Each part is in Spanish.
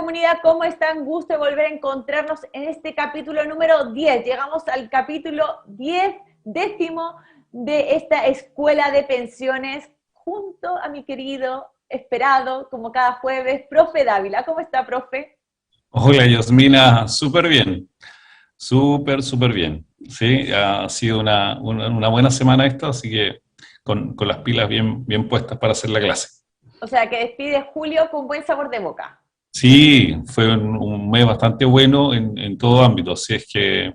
comunidad, ¿cómo están? Gusto de volver a encontrarnos en este capítulo número 10. Llegamos al capítulo 10, décimo de esta escuela de pensiones, junto a mi querido, esperado, como cada jueves, profe Dávila. ¿Cómo está, profe? Hola, Yasmina, súper bien, súper bien. Sí, ha sido una buena semana esta, así que con las pilas bien puestas para hacer la clase. O sea, que despide julio con buen sabor de boca. Sí, fue un mes bastante bueno en todo ámbito, así es que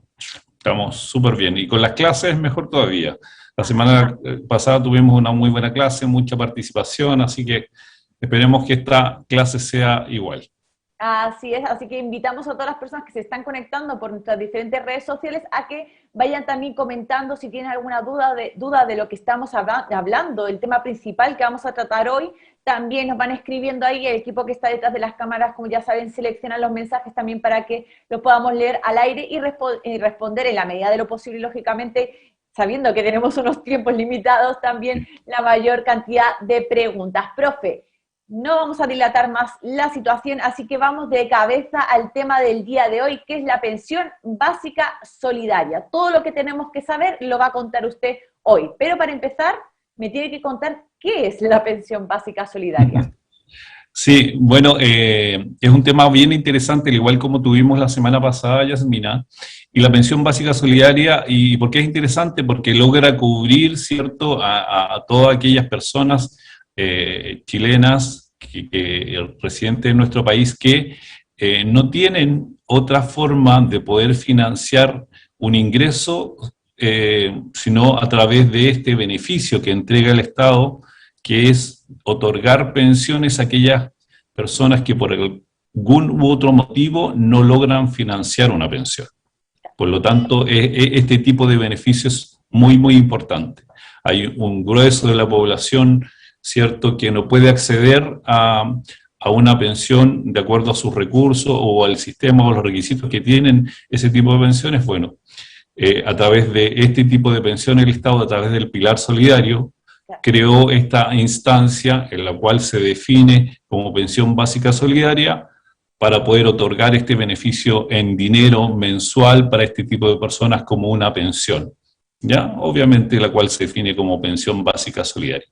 estamos súper bien. Y con las clases mejor todavía. La semana pasada tuvimos una muy buena clase, mucha participación, así que esperemos que esta clase sea igual. Así es, así que invitamos a todas las personas que se están conectando por nuestras diferentes redes sociales a que vayan también comentando si tienen alguna duda de lo que estamos hablando, el tema principal que vamos a tratar hoy. También nos van escribiendo ahí, el equipo que está detrás de las cámaras, como ya saben, selecciona los mensajes también para que lo podamos leer al aire y responder en la medida de lo posible, lógicamente, sabiendo que tenemos unos tiempos limitados, también la mayor cantidad de preguntas. Profe, no vamos a dilatar más la situación, así que vamos de cabeza al tema del día de hoy, que es la pensión básica solidaria. Todo lo que tenemos que saber lo va a contar usted hoy. Pero para empezar, me tiene que contar qué es la pensión básica solidaria. Sí, bueno, es un tema bien interesante, al igual como tuvimos la semana pasada, Yasmina, y la pensión básica solidaria, ¿y por qué es interesante? Porque logra cubrir, ¿cierto?, a todas aquellas personas chilenas residentes en nuestro país que no tienen otra forma de poder financiar un ingreso sino a través de este beneficio que entrega el Estado, que es otorgar pensiones a aquellas personas que por algún u otro motivo no logran financiar una pensión. Por lo tanto, este tipo de beneficio es muy importante. Hay un grueso de la población, ¿cierto?, que no puede acceder a una pensión de acuerdo a sus recursos o al sistema o los requisitos que tienen ese tipo de pensiones. Bueno, a través de este tipo de pensión el Estado, a través del Pilar Solidario, creó esta instancia en la cual se define como pensión básica solidaria para poder otorgar este beneficio en dinero mensual para este tipo de personas como una pensión, ¿ya? Obviamente la cual se define como pensión básica solidaria.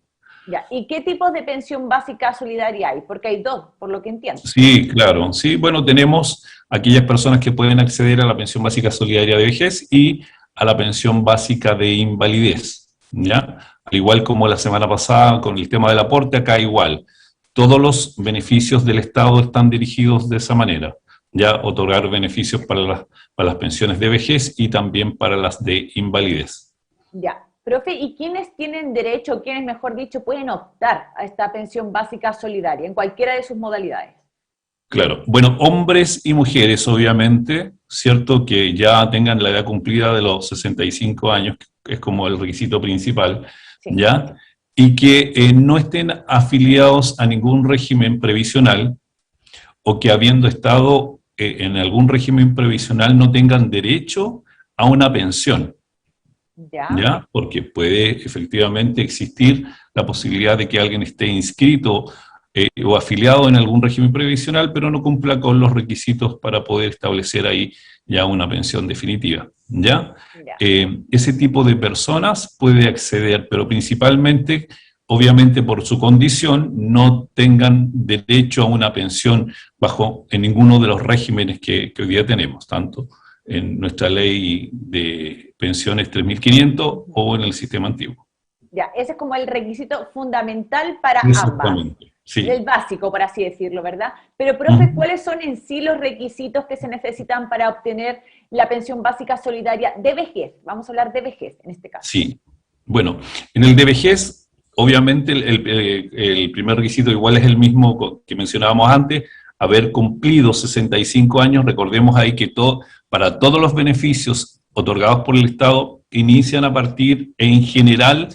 Ya. ¿Y qué tipo de pensión básica solidaria hay? Porque hay dos, por lo que entiendo. Sí, claro. Sí, bueno, tenemos aquellas personas que pueden acceder a la pensión básica solidaria de vejez y a la pensión básica de invalidez, ¿ya? Al igual como la semana pasada con el tema del aporte, acá igual. Todos los beneficios del Estado están dirigidos de esa manera, ya otorgar beneficios para las pensiones de vejez y también para las de invalidez. Ya. Profe, ¿y quiénes tienen derecho, quiénes, mejor dicho, pueden optar a esta pensión básica solidaria en cualquiera de sus modalidades? Claro, bueno, hombres y mujeres, obviamente, ¿cierto? Que ya tengan la edad cumplida de los 65 años, que es como el requisito principal, Sí. ¿ya? Y que no estén afiliados a ningún régimen previsional o que habiendo estado en algún régimen previsional no tengan derecho a una pensión. ¿Ya? Porque puede efectivamente existir la posibilidad de que alguien esté inscrito o afiliado en algún régimen previsional, pero no cumpla con los requisitos para poder establecer ahí ya una pensión definitiva, ¿ya? Ese tipo de personas puede acceder, pero principalmente, obviamente por su condición, no tengan derecho a una pensión en ninguno de los regímenes que hoy día tenemos, tanto en nuestra ley de pensiones 3.500 o en el sistema antiguo. Ya, ese es como el requisito fundamental para ambas. Sí. El básico, por así decirlo, ¿verdad? Pero, profe, ¿cuáles son en sí los requisitos que se necesitan para obtener la pensión básica solidaria de vejez? Vamos a hablar de vejez en este caso. Sí, bueno, en el de vejez, obviamente el primer requisito igual es el mismo que mencionábamos antes, haber cumplido 65 años. Recordemos ahí que para todos los beneficios otorgados por el Estado inician a partir, en general,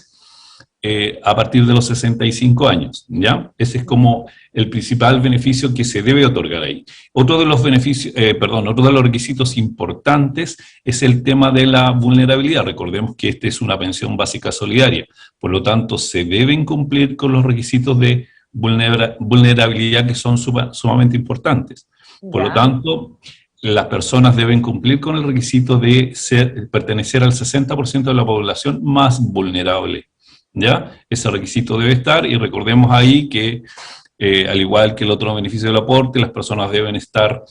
a partir de los 65 años, ¿ya? Ese es como el principal beneficio que se debe otorgar ahí. Otro de los otro de los requisitos importantes es el tema de la vulnerabilidad. Recordemos que esta es una pensión básica solidaria, por lo tanto se deben cumplir con los requisitos de vulnerabilidad que son sumamente importantes. Por lo Ya, tanto, las personas deben cumplir con el requisito de pertenecer al 60% de la población más vulnerable, ¿ya? Ese requisito debe estar, y recordemos ahí que, al igual que el otro beneficio del aporte, las personas deben estar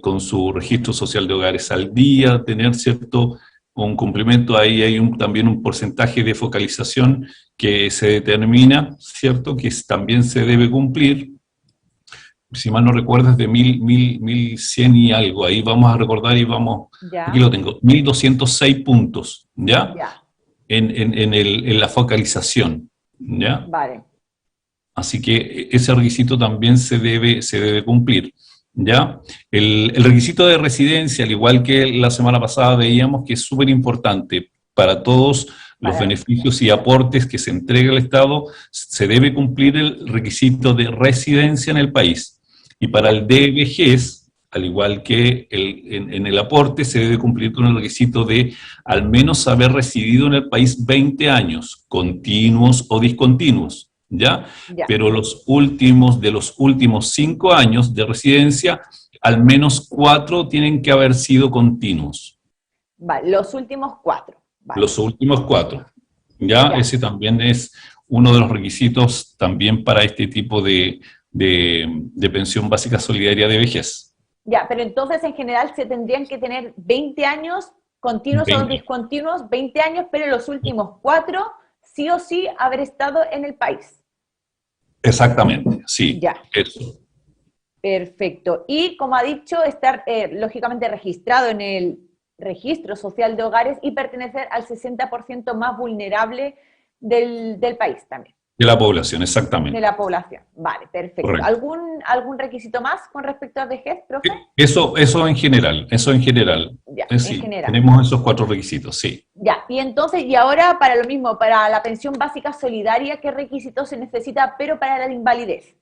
con su registro social de hogares al día, tener cierto un cumplimiento, ahí hay también un porcentaje de focalización que se determina, ¿cierto? Que también se debe cumplir. Si mal no recuerdo, es de 1100 y algo, ahí vamos a recordar y vamos, aquí ya, lo tengo, 1206 puntos, ¿ya? ya, En la focalización, ¿ya? vale, Así que ese requisito también se debe cumplir, ¿ya? El requisito de residencia, al igual que la semana pasada veíamos que es súper importante para todos los vale, beneficios y aportes que se entrega al Estado, se debe cumplir el requisito de residencia en el país. Y para ya, el de vejez, al igual que en el aporte, se debe cumplir con el requisito de al menos haber residido en el país 20 años, continuos o discontinuos, ¿ya? ya, Pero de los últimos 5 años de residencia, al menos 4 tienen que haber sido continuos. vale, los últimos 4, vale, Los últimos 4, ¿ya? ya, Ese también es uno de los requisitos también para este tipo de pensión básica solidaria de vejez. ya, pero entonces en general se tendrían que tener 20 años continuos o 20. discontinuos, 20 años, pero los últimos 4 sí o sí haber estado en el país. Exactamente, sí, Ya, eso. perfecto. Y como ha dicho, estar lógicamente registrado en el registro social de hogares y pertenecer al 60% más vulnerable del país también, De la población, de exactamente. la población. Vale, perfecto. Correcto. ¿Algún requisito más con respecto a vejez, profe? Eso en general, eso en general. Ya, en Sí, general. tenemos esos 4 requisitos, sí. Ya, y entonces, y ahora para lo mismo, para la pensión básica solidaria, ¿qué requisitos se necesita, pero para la invalidez?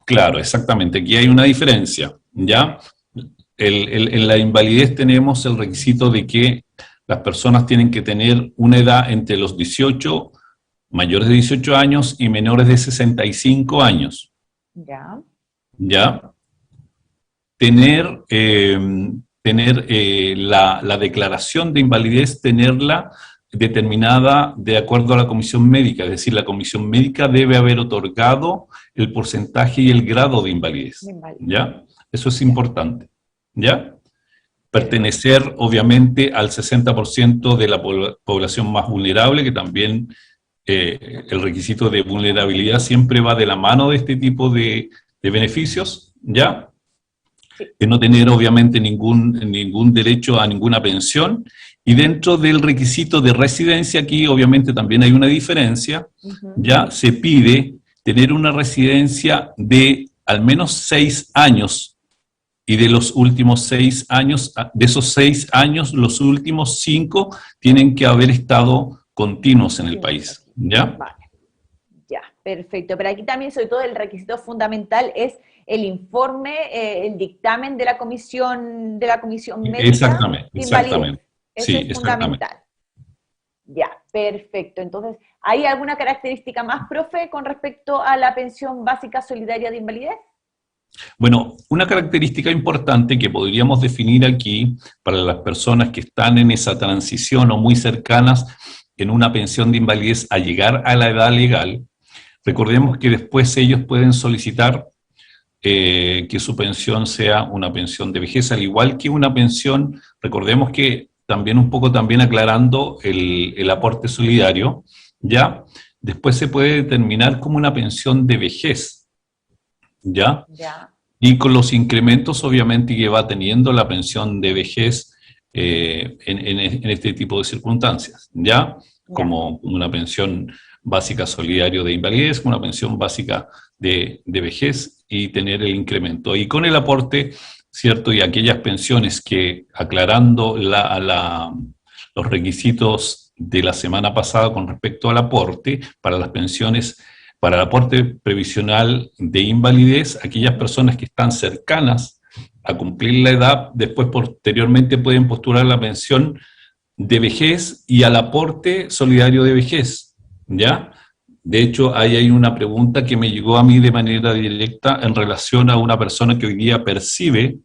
Claro, exactamente. Aquí hay una diferencia, ¿ya? En la invalidez tenemos el requisito de que las personas tienen que tener una edad entre los 18, mayores de 18 años y menores de 65 años, Ya, ¿ya? Tener la declaración de invalidez, tenerla determinada de acuerdo a la comisión médica, es decir, la comisión médica debe haber otorgado el porcentaje y el grado de invalidez, de invalidez. ¿ya? Eso es Ya, importante, ¿ya? perfecto. Pertenecer, obviamente, al 60% de la población más vulnerable, que también el requisito de vulnerabilidad siempre va de la mano de este tipo de beneficios, ¿ya? Sí. De no tener obviamente ningún derecho a ninguna pensión, y dentro del requisito de residencia aquí obviamente también hay una diferencia, Ujú. ya se pide tener una residencia de al menos 6 años, y de los últimos 6 años, de esos 6 años, los últimos 5 tienen que haber estado continuos en el Continuos país, aquí. ¿ya? Vale, ya, perfecto. Pero aquí también, sobre todo, el requisito fundamental es el informe, el dictamen de la comisión médica Exactamente, de invalidez. exactamente. Eso Sí, es exactamente. fundamental. Ya, perfecto. Entonces, ¿hay alguna característica más, profe, con respecto a la pensión básica solidaria de invalidez? Bueno, una característica importante que podríamos definir aquí para las personas que están en esa transición o muy cercanas en una pensión de invalidez a llegar a la edad legal, recordemos que después ellos pueden solicitar que su pensión sea una pensión de vejez, al igual que una pensión, recordemos que también un poco también aclarando el aporte solidario, ¿ya? Después se puede determinar como una pensión de vejez, ¿ya? Ya, Y con los incrementos, obviamente, que va teniendo la pensión de vejez en este tipo de circunstancias, ¿ya? ya, Como una pensión básica solidario de invalidez, una pensión básica de vejez y tener el incremento. Y con el aporte, ¿cierto? Y aquellas pensiones que, aclarando los requisitos de la semana pasada con respecto al aporte, para las pensiones, para el aporte previsional de invalidez, aquellas personas que están cercanas a cumplir la edad, después posteriormente pueden postular la pensión de vejez y al aporte solidario de vejez, ¿ya? De hecho, ahí hay una pregunta que me llegó a mí de manera directa en relación a una persona que hoy día percibe,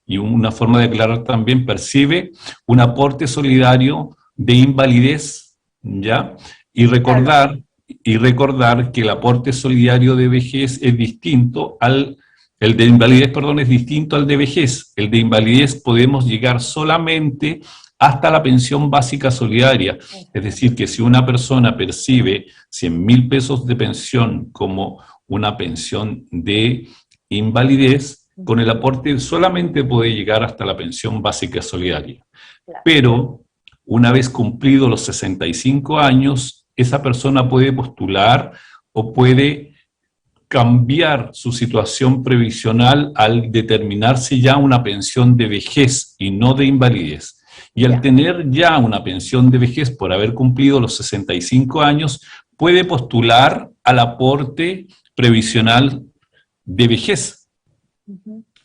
y una forma de aclarar también, percibe un aporte solidario de invalidez, ¿ya? Y Claro. recordar, y recordar que el aporte solidario de vejez es distinto al, el de invalidez, perdón, es distinto al de vejez. El de invalidez podemos llegar solamente hasta la pensión básica solidaria. Es decir, que si una persona percibe 100.000 pesos de pensión como una pensión de invalidez, con el aporte solamente puede llegar hasta la pensión básica solidaria. Claro. Pero una vez cumplidos los 65 años, esa persona puede postular o puede cambiar su situación previsional al determinarse ya una pensión de vejez y no de invalidez. Y al tener ya una pensión de vejez por haber cumplido los 65 años, puede postular al aporte previsional de vejez.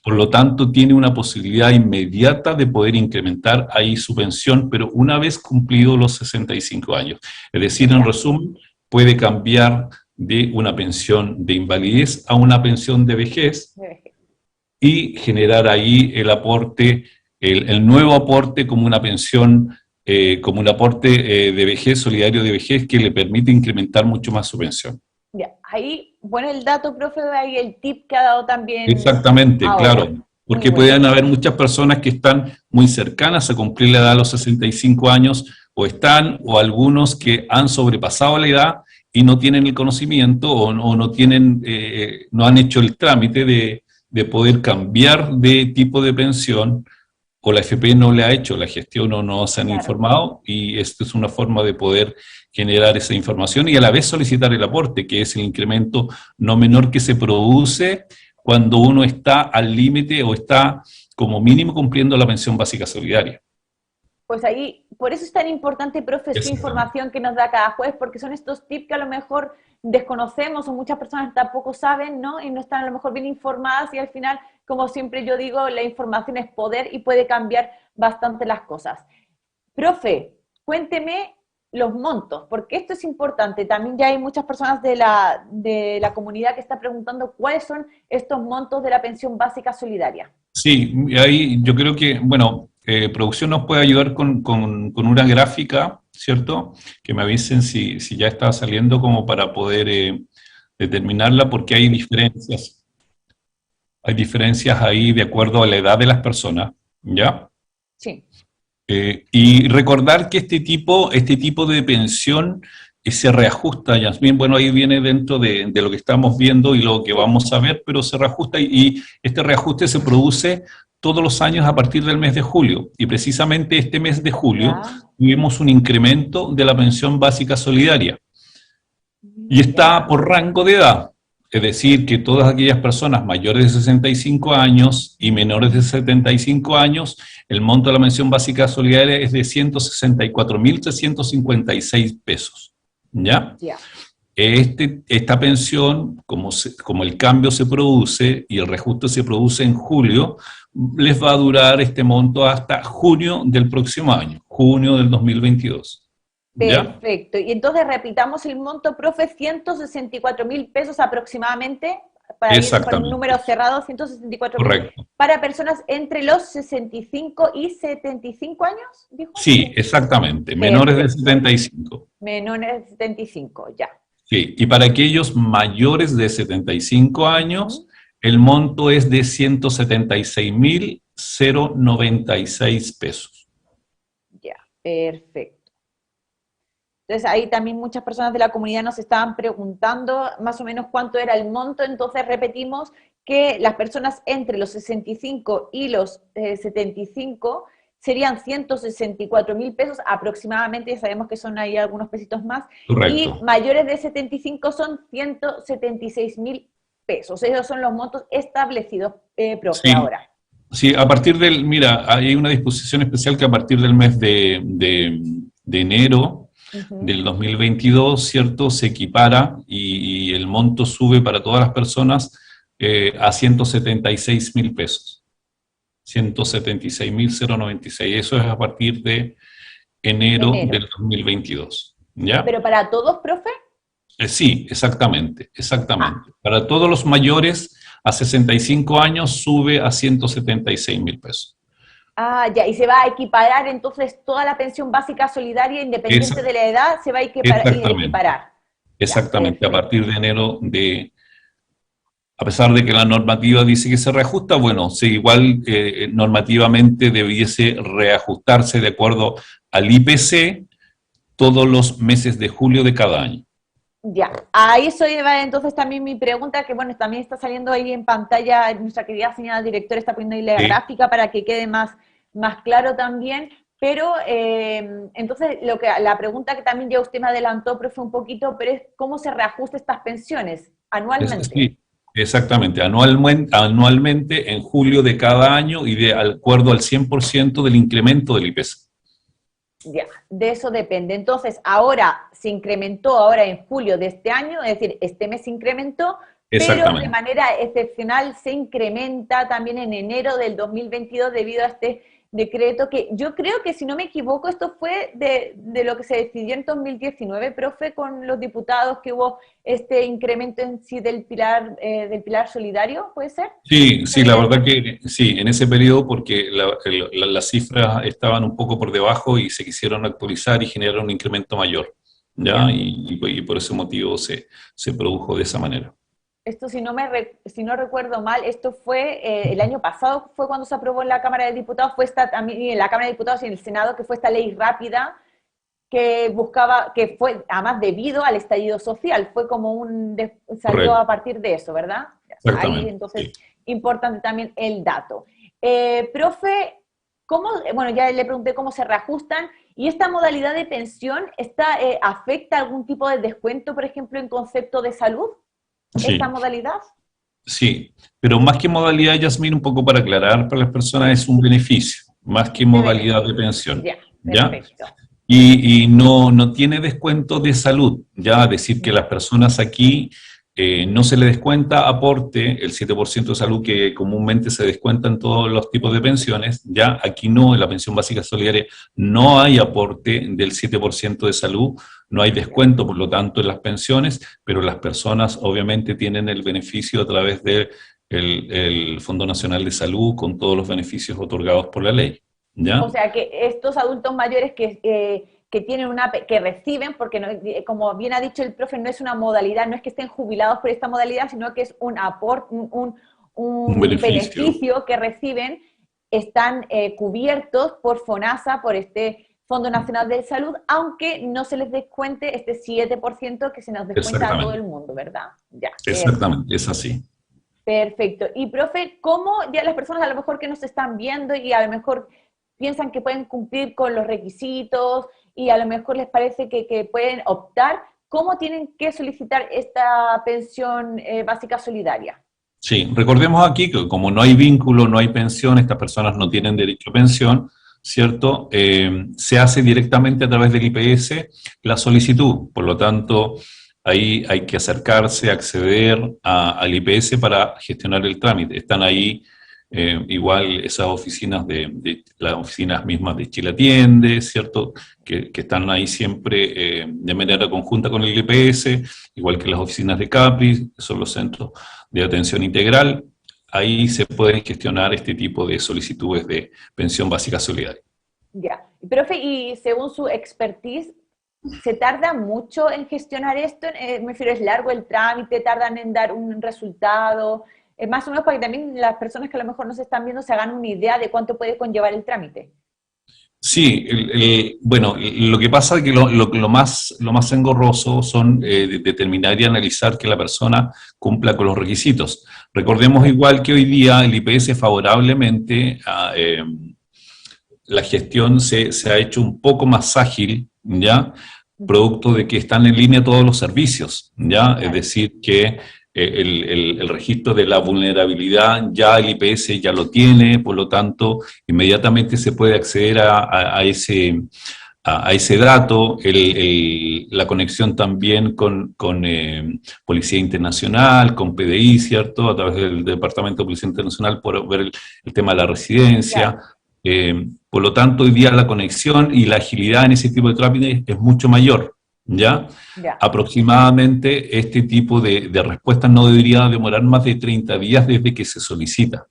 Por lo tanto, tiene una posibilidad inmediata de poder incrementar ahí su pensión, pero una vez cumplidos los 65 años. Es decir, en resumen, puede cambiar de una pensión de invalidez a una pensión de vejez y generar ahí el aporte, el nuevo aporte como una pensión, como un aporte de vejez, solidario de vejez, que le permite incrementar mucho más su pensión. Ya, ahí, bueno, el dato, profe, ahí el tip que ha dado también Exactamente, ahora. claro, porque pueden haber muchas personas que están muy cercanas a cumplir la edad a los 65 años, o están, o algunos que han sobrepasado la edad y no tienen el conocimiento o no tienen, no han hecho el trámite de poder cambiar de tipo de pensión, o la AFP no le ha hecho la gestión o no se han informado, y esto es una forma de poder generar esa información y a la vez solicitar el aporte, que es el incremento no menor que se produce cuando uno está al límite o está como mínimo cumpliendo la pensión básica solidaria. Pues ahí, por eso es tan importante, profe, su información que nos da cada jueves, porque son estos tips que a lo mejor desconocemos o muchas personas tampoco saben, ¿no? Y no están a lo mejor bien informadas y al final, como siempre yo digo, la información es poder y puede cambiar bastante las cosas. Profe, cuénteme los montos, porque esto es importante. También ya hay muchas personas de la comunidad que está preguntando cuáles son estos montos de la pensión básica solidaria. Sí, ahí yo creo que, bueno, producción nos puede ayudar con una gráfica, ¿cierto? Que me avisen si ya está saliendo como para poder determinarla, porque hay diferencias. Hay diferencias ahí de acuerdo a la edad de las personas, ¿ya? Sí. Y recordar que este tipo de pensión se reajusta, Yasmín, bueno, ahí viene dentro de lo que estamos viendo y lo que vamos a ver, pero se reajusta y este reajuste se produce todos los años a partir del mes de julio. Y precisamente este mes de julio tuvimos un incremento de la pensión básica solidaria. Y está por rango de edad. Es decir, que todas aquellas personas mayores de 65 años y menores de 75 años, el monto de la pensión básica solidaria es de 164.356 pesos. ¿Ya? Esta pensión, como el cambio se produce y el reajuste se produce en julio, les va a durar este monto hasta junio del próximo año, junio del 2022. ¿Ya? Perfecto. Y entonces repitamos el monto, profe, 164.000 pesos aproximadamente, para ir con un número cerrado, 164.000, para personas entre los 65 y 75 años, ¿dijo? Sí, exactamente, menores de 75. Menores de 75, ya. Sí, y para aquellos mayores de 75 años, el monto es de 176.096 pesos. Ya, perfecto. Entonces ahí también muchas personas de la comunidad nos estaban preguntando más o menos cuánto era el monto, entonces repetimos que las personas entre los 65 y los 75 serían 164.000 pesos aproximadamente, ya sabemos que son ahí algunos pesitos más, correcto, y mayores de 75 son 176.000 pesos, esos son los montos establecidos, profe, ahora. Sí, a partir del, mira, hay una disposición especial que a partir del mes de enero del 2022, ¿cierto? Se equipara y el monto sube para todas las personas a 176.000 pesos. 176.096. Eso es a partir de enero del 2022. ¿Ya? ¿Pero para todos, profe? Sí, exactamente, exactamente. Para todos los mayores a 65 años sube a 176.000 pesos. Ah, ya, y se va a equiparar entonces toda la pensión básica solidaria, independiente Esa- de la edad, se va a exactamente, equiparar. Ya, exactamente. A perfecto. partir de enero a pesar de que la normativa dice que se reajusta, bueno, sí, igual normativamente debiese reajustarse de acuerdo al IPC todos los meses de julio de cada año. Ya, a eso lleva entonces también mi pregunta, que bueno, también está saliendo ahí en pantalla, nuestra querida señora directora está poniendo ahí la Sí, gráfica para que quede más claro también, pero entonces la pregunta que también ya usted me adelantó, profe, un poquito, pero es cómo se reajusta estas pensiones anualmente. sí, exactamente. Anualmente en julio de cada año y de acuerdo al 100% del incremento del IPC. Ya, de eso depende. Entonces, ahora se incrementó, ahora en julio de este año, es decir, este mes se incrementó, pero de Exactamente. manera excepcional se incrementa también en enero del 2022 debido a este decreto que yo creo que, si no me equivoco, esto fue de lo que se decidió en 2019, profe, con los diputados, que hubo este incremento en sí del pilar solidario, ¿puede ser? Sí, ¿Está sí, la bien? verdad que sí, en ese periodo porque las cifras estaban un poco por debajo y se quisieron actualizar y generar un incremento mayor, ¿ya? Ya. Y por ese motivo se produjo de esa manera. Esto, si no recuerdo mal, esto fue el año pasado, fue cuando se aprobó en la Cámara de Diputados, fue esta también, y en la Cámara de Diputados y en el Senado, que fue esta ley rápida que buscaba, que fue además debido al estallido social, fue como salió a Correcto, partir de eso, ¿verdad? Ahí exactamente. entonces, Sí. importante también el dato. Profe, bueno, ya le pregunté cómo se reajustan, y esta modalidad de pensión, ¿afecta algún tipo de descuento, por ejemplo, en concepto de salud? ¿Esta Sí, modalidad? sí, pero más que modalidad, Yasmín, un poco para aclarar para las personas, es un beneficio, más que De modalidad de beneficio. pensión, Ya, ¿ya? perfecto. Y no tiene descuento de salud, ya decir que las personas aquí no se le descuenta aporte, el 7% de salud que comúnmente se descuenta en todos los tipos de pensiones, ya aquí no, en la pensión básica solidaria no hay aporte del 7% de salud, no hay Ya. descuento, por lo tanto, en las pensiones, pero las personas obviamente tienen el beneficio a través del el Fondo Nacional de Salud con todos los beneficios otorgados por la ley, O ¿ya? sea que estos adultos mayores que tienen que reciben, porque no, como bien ha dicho el profe, no es una modalidad, no es que estén jubilados por esta modalidad, sino que es un aporte, Un un beneficio. beneficio que reciben, están cubiertos por FONASA, por este Fondo Nacional de Salud, aunque no se les descuente este 7% que se nos descuenta a todo Exactamente, el mundo, ¿verdad? Ya, perfecto. exactamente, es así. Perfecto. Y profe, ¿cómo ya las personas a lo mejor que nos están viendo y a lo mejor piensan que pueden cumplir con los requisitos y a lo mejor les parece que pueden optar, cómo tienen que solicitar esta pensión básica solidaria? Sí, recordemos aquí que como no hay vínculo, no hay pensión, estas personas no tienen derecho a pensión, ¿cierto? Se hace directamente a través del IPS la solicitud, por lo tanto, ahí hay que acercarse, acceder al IPS para gestionar el trámite. Están ahí igual esas oficinas las oficinas mismas de Chile Atiende, ¿cierto? Que están ahí siempre de manera conjunta con el IPS, igual que las oficinas de CAPRI, que son los centros de atención integral. Ahí se pueden gestionar este tipo de solicitudes de pensión básica solidaria. Ya. Profe, y según su expertise, ¿se tarda mucho en gestionar esto? Me refiero, ¿es largo el trámite? ¿Tardan en dar un resultado? Más o menos para que también las personas que a lo mejor nos están viendo se hagan una idea de cuánto puede conllevar el trámite. Sí, bueno, lo que pasa es que lo más engorroso son determinar y analizar que la persona cumpla con los requisitos. Recordemos igual que hoy día el IPS favorablemente la gestión se ha hecho un poco más ágil, ¿ya? Producto de que están en línea todos los servicios, ¿ya? Es Claro. decir, que el registro de la vulnerabilidad ya el IPS ya lo tiene, por lo tanto, inmediatamente se puede acceder a ese dato, la conexión también con Policía Internacional, con PDI, ¿cierto? A través del Departamento de Policía Internacional por ver el tema de la residencia. Claro. Por lo tanto, hoy día la conexión y la agilidad en ese tipo de trámites es mucho mayor. ¿Ya? Ya. Aproximadamente este tipo de respuestas no debería demorar más de 30 días desde que se solicita.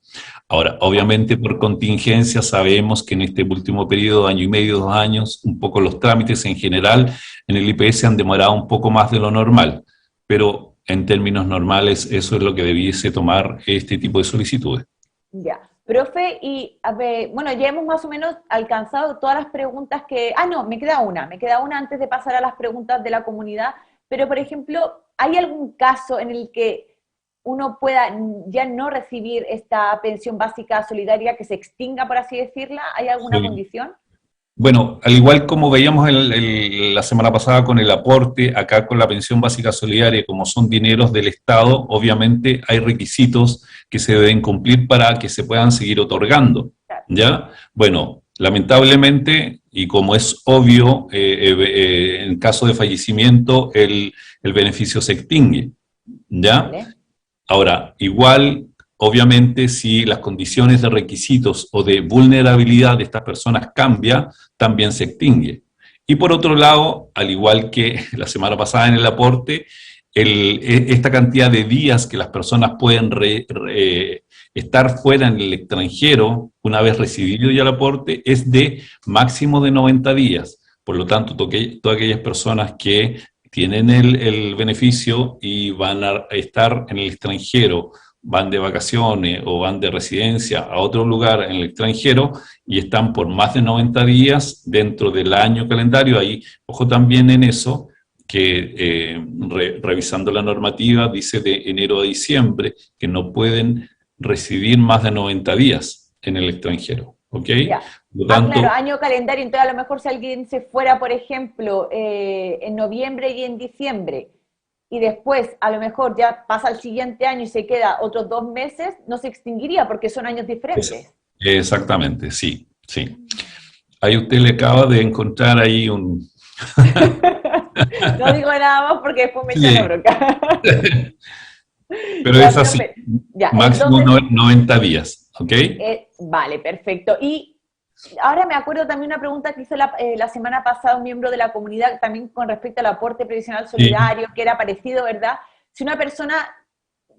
Ahora, obviamente por contingencia sabemos que en este último periodo, año y medio, 2 años, un poco los trámites en general en el IPS han demorado un poco más de lo normal, pero en términos normales eso es lo que debiese tomar este tipo de solicitudes. Ya. Profe, y a ver, bueno, ya hemos más o menos alcanzado todas las preguntas que... Ah, no, me queda una antes de pasar a las preguntas de la comunidad, pero por ejemplo, ¿hay algún caso en el que uno pueda ya no recibir esta pensión básica solidaria, que se extinga, por así decirla? ¿Hay alguna Sí. condición? Bueno, al igual como veíamos la semana pasada con el aporte, acá con la pensión básica solidaria, como son dineros del Estado, obviamente hay requisitos que se deben cumplir para que se puedan seguir otorgando, Claro. ¿ya? Bueno, lamentablemente, y como es obvio, en caso de fallecimiento, el beneficio se extingue, ¿ya? Vale. Ahora, igual, obviamente, si las condiciones de requisitos o de vulnerabilidad de estas personas cambia, también se extingue. Y por otro lado, al igual que la semana pasada en el aporte, esta cantidad de días que las personas pueden estar fuera en el extranjero, una vez recibido ya el aporte, es de máximo de 90 días. Por lo tanto, todas aquellas personas que tienen el beneficio y van a estar en el extranjero, van de vacaciones o van de residencia a otro lugar en el extranjero y están por más de 90 días dentro del año calendario. Ahí, ojo también en eso, que revisando la normativa dice de enero a diciembre que no pueden recibir más de 90 días en el extranjero. ¿Ok? Ya. Por lo Ah, claro, tanto, año calendario, entonces a lo mejor si alguien se fuera, por ejemplo, en noviembre y en diciembre, y después a lo mejor ya pasa el siguiente año y se queda otros 2 meses, no se extinguiría porque son años diferentes. exactamente, sí, sí. Ahí usted le acaba de encontrar ahí un... No digo nada más porque después me echan la Sí, bronca. pero Ya, es así, profe. Ya, máximo entonces, 90 días, ¿ok? vale, perfecto. Y ahora me acuerdo también una pregunta que hizo la semana pasada un miembro de la comunidad, también con respecto al aporte previsional Sí. solidario, que era parecido, ¿verdad? Si una persona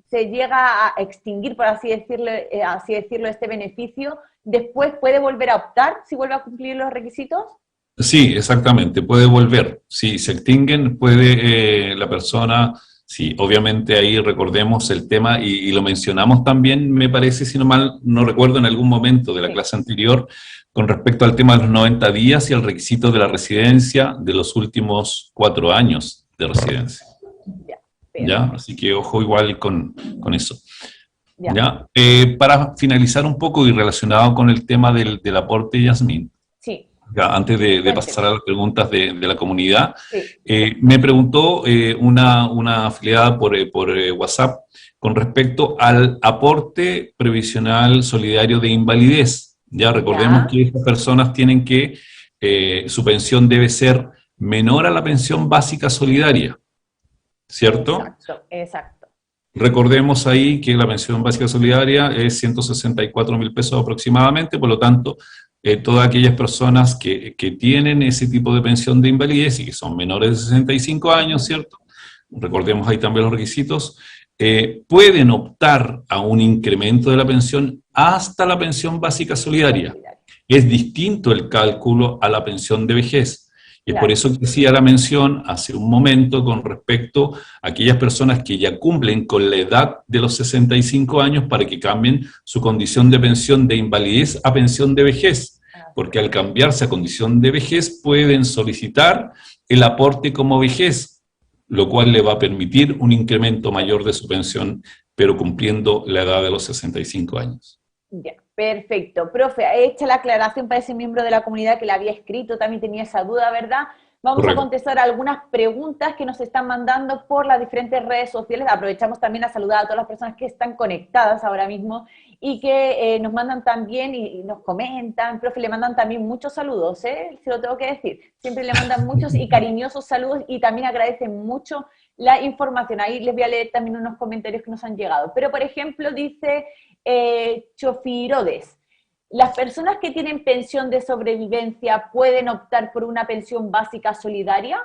se llega a extinguir, por así decirlo, este beneficio, después puede volver a optar si vuelve a cumplir los requisitos. Sí, exactamente, puede volver. Si se extinguen, puede la persona, sí, obviamente ahí recordemos el tema y lo mencionamos también, me parece, si no mal no recuerdo, en algún momento de la Sí, clase anterior, con respecto al tema de los 90 días y el requisito de la residencia de los últimos 4 años de residencia. ya, ¿Ya? perfecto. Así que ojo igual con eso. Ya, ¿Ya? Para finalizar un poco y relacionado con el tema del aporte, Yasmín, sí, ya, antes de pasar cuénteme. a las preguntas de la comunidad, Sí, me preguntó una afiliada por WhatsApp con respecto al aporte previsional solidario de invalidez. Ya recordemos ya, que estas personas tienen que, su pensión debe ser menor a la pensión básica solidaria, ¿cierto? exacto, exacto. Recordemos ahí que la pensión básica solidaria es 164.000 pesos aproximadamente, por lo tanto, todas aquellas personas que tienen ese tipo de pensión de invalidez y que son menores de 65 años, Ujú. ¿cierto? Recordemos ahí también los requisitos, pueden optar a un incremento de la pensión hasta la pensión básica solidaria. Solidario, Es distinto el cálculo a la pensión de vejez. Y es por claro. eso que hacía la mención hace un momento con respecto a aquellas personas que ya cumplen con la edad de los 65 años para que cambien su condición de pensión de invalidez a pensión de vejez. Así Porque es. al cambiarse a condición de vejez pueden solicitar el aporte como vejez, lo cual le va a permitir un incremento mayor de su pensión, pero cumpliendo la edad de los 65 años. Ya, perfecto. Profe, hecha la aclaración para ese miembro de la comunidad que la había escrito, también tenía esa duda, ¿verdad? Vamos a Correcto. contestar algunas preguntas que nos están mandando por las diferentes redes sociales. Aprovechamos también a saludar a todas las personas que están conectadas ahora mismo y que nos mandan también y nos comentan. Profe, le mandan también muchos saludos, ¿eh? Se lo tengo que decir. Siempre le mandan muchos y cariñosos saludos y también agradecen mucho la información. Ahí les voy a leer también unos comentarios que nos han llegado. Pero, por ejemplo, dice Chofirodes, ¿las personas que tienen pensión de sobrevivencia pueden optar por una pensión básica solidaria?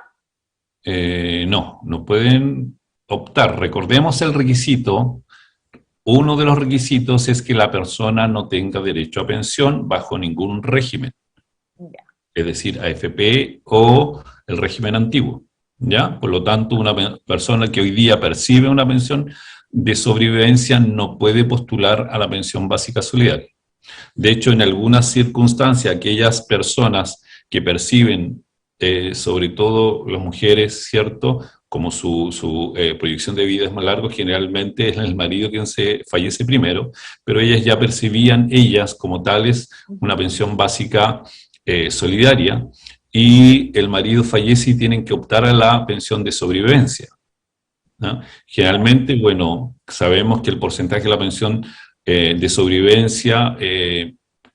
No pueden optar. Recordemos el requisito. Uno de los requisitos es que la persona no tenga derecho a pensión bajo ningún régimen, Ya. es decir, AFP o el régimen antiguo, ¿ya? Por lo tanto, una persona que hoy día percibe una pensión de sobrevivencia no puede postular a la pensión básica solidaria. De hecho, en algunas circunstancias, aquellas personas que perciben, sobre todo las mujeres, ¿cierto?, como su proyección de vida es más larga, generalmente es el marido quien se fallece primero, pero ellas ya percibían, ellas como tales, una pensión básica solidaria, y el marido fallece y tienen que optar a la pensión de sobrevivencia, ¿no? Generalmente, bueno, sabemos que el porcentaje de la pensión de sobrevivencia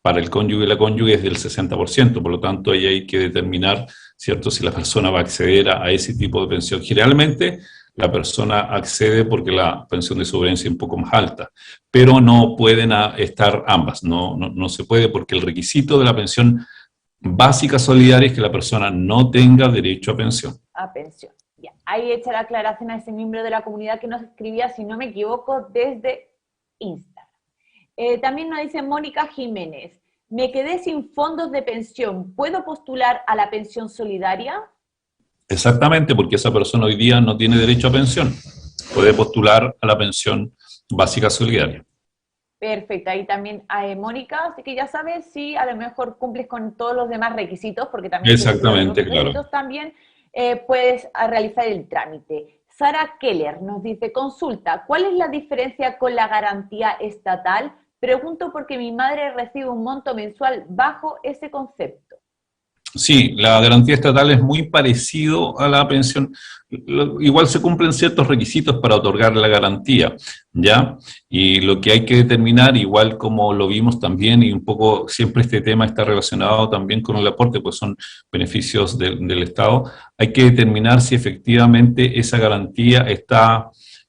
para el cónyuge y la cónyuge es del 60%, por lo tanto ahí hay que determinar, ¿cierto?, si la persona va a acceder a ese tipo de pensión. Generalmente la persona accede porque la pensión de sobrevivencia es un poco más alta, pero no pueden estar ambas, no se puede, porque el requisito de la pensión básica solidaria es que la persona no tenga derecho a pensión. A pensión. Ya. Ahí echa la aclaración a ese miembro de la comunidad que nos escribía, si no me equivoco, desde Instagram. También nos dice Mónica Jiménez, me quedé sin fondos de pensión, ¿puedo postular a la pensión solidaria? Exactamente, porque esa persona hoy día no tiene derecho a pensión. Puede postular a la pensión básica solidaria. Perfecto, ahí también hay Mónica, así que ya sabes si a lo mejor cumples con todos los demás requisitos, porque también Exactamente, los requisitos también puedes realizar el trámite. Sara Keller nos dice, consulta, ¿cuál es la diferencia con la garantía estatal? Pregunto porque mi madre recibe un monto mensual bajo ese concepto. Sí, la garantía estatal es muy parecido a la pensión. Igual se cumplen ciertos requisitos para otorgar la garantía, ¿ya? Y lo que hay que determinar, igual como lo vimos también, y un poco siempre este tema está relacionado también con el aporte, pues son beneficios del Estado, hay que determinar si efectivamente esa garantía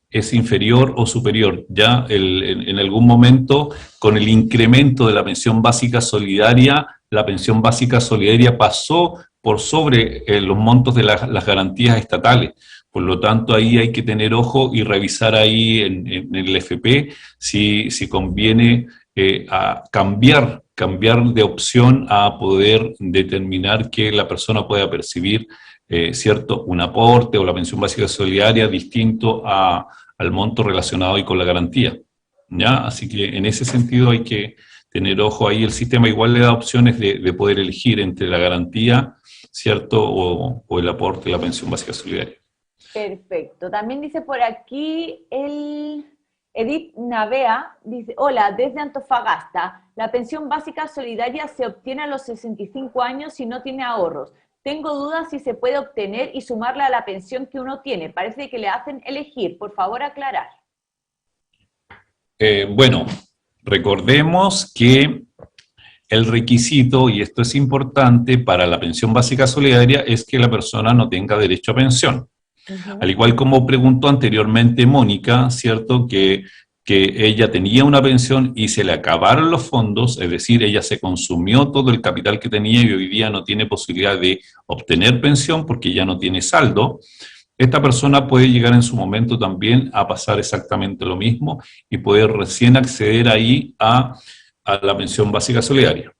es inferior o superior, ¿ya? En algún momento, con el incremento de la pensión básica solidaria, la pensión básica solidaria pasó por sobre los montos de las garantías estatales. Por lo tanto, ahí hay que tener ojo y revisar ahí en el FP si conviene a cambiar de opción a poder determinar que la persona pueda percibir, ¿cierto?, un aporte o la pensión básica solidaria distinto al monto relacionado y con la garantía, ¿ya? Así que en ese sentido hay que tener ojo ahí. El sistema igual le da opciones de poder elegir entre la garantía, ¿cierto?, o el aporte, la pensión básica solidaria. Perfecto. También dice por aquí Edith Navea, dice, hola, desde Antofagasta, la pensión básica solidaria se obtiene a los 65 años si no tiene ahorros. Tengo dudas si se puede obtener y sumarla a la pensión que uno tiene. Parece que le hacen elegir. Por favor, aclarar. Bueno, recordemos que el requisito, y esto es importante para la pensión básica solidaria, es que la persona no tenga derecho a pensión. Al igual como preguntó anteriormente Mónica, ¿cierto?, que ella tenía una pensión y se le acabaron los fondos, es decir, ella se consumió todo el capital que tenía y hoy día no tiene posibilidad de obtener pensión porque ya no tiene saldo. Esta persona puede llegar en su momento también a pasar exactamente lo mismo y poder recién acceder ahí a la pensión básica solidaria.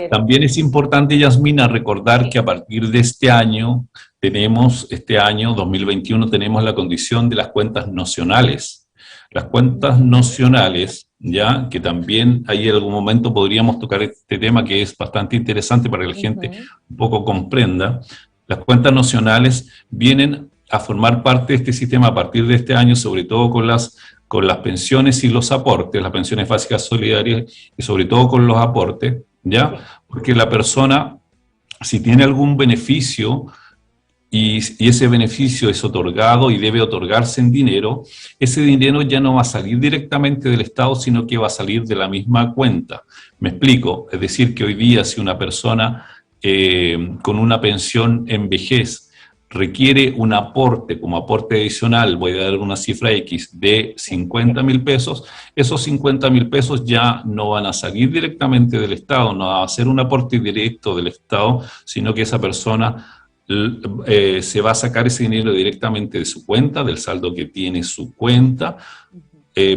También es importante, Yasmina, recordar que a partir de este año, 2021, tenemos la condición de las cuentas nocionales. Las cuentas nocionales, ya, que también ahí en algún momento podríamos tocar este tema que es bastante interesante para que la gente un poco comprenda. Las cuentas nocionales vienen a formar parte de este sistema a partir de este año, sobre todo con las pensiones y los aportes, las pensiones básicas solidarias y sobre todo con los aportes, ¿ya? Porque la persona, si tiene algún beneficio y ese beneficio es otorgado y debe otorgarse en dinero, ese dinero ya no va a salir directamente del Estado, sino que va a salir de la misma cuenta. ¿Me explico? Es decir, que hoy día si una persona con una pensión en vejez requiere un aporte, como aporte adicional, voy a dar una cifra X, de 50.000 pesos, esos 50.000 pesos ya no van a salir directamente del Estado, no va a ser un aporte directo del Estado, sino que esa persona se va a sacar ese dinero directamente de su cuenta, del saldo que tiene su cuenta.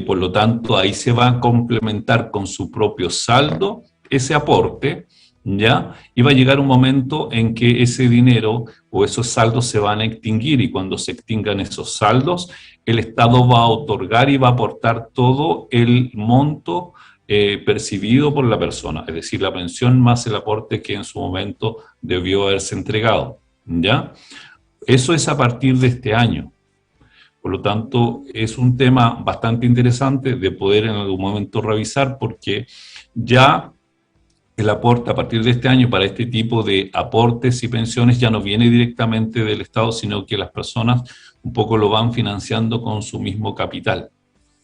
Por lo tanto, ahí se va a complementar con su propio saldo ese aporte, ¿ya? Y va a llegar un momento en que ese dinero o esos saldos se van a extinguir, y cuando se extingan esos saldos, el Estado va a otorgar y va a aportar todo el monto percibido por la persona, es decir, la pensión más el aporte que en su momento debió haberse entregado, ¿ya? Eso es a partir de este año. Por lo tanto, es un tema bastante interesante de poder en algún momento revisar, porque ya el aporte a partir de este año para este tipo de aportes y pensiones ya no viene directamente del Estado, sino que las personas un poco lo van financiando con su mismo capital.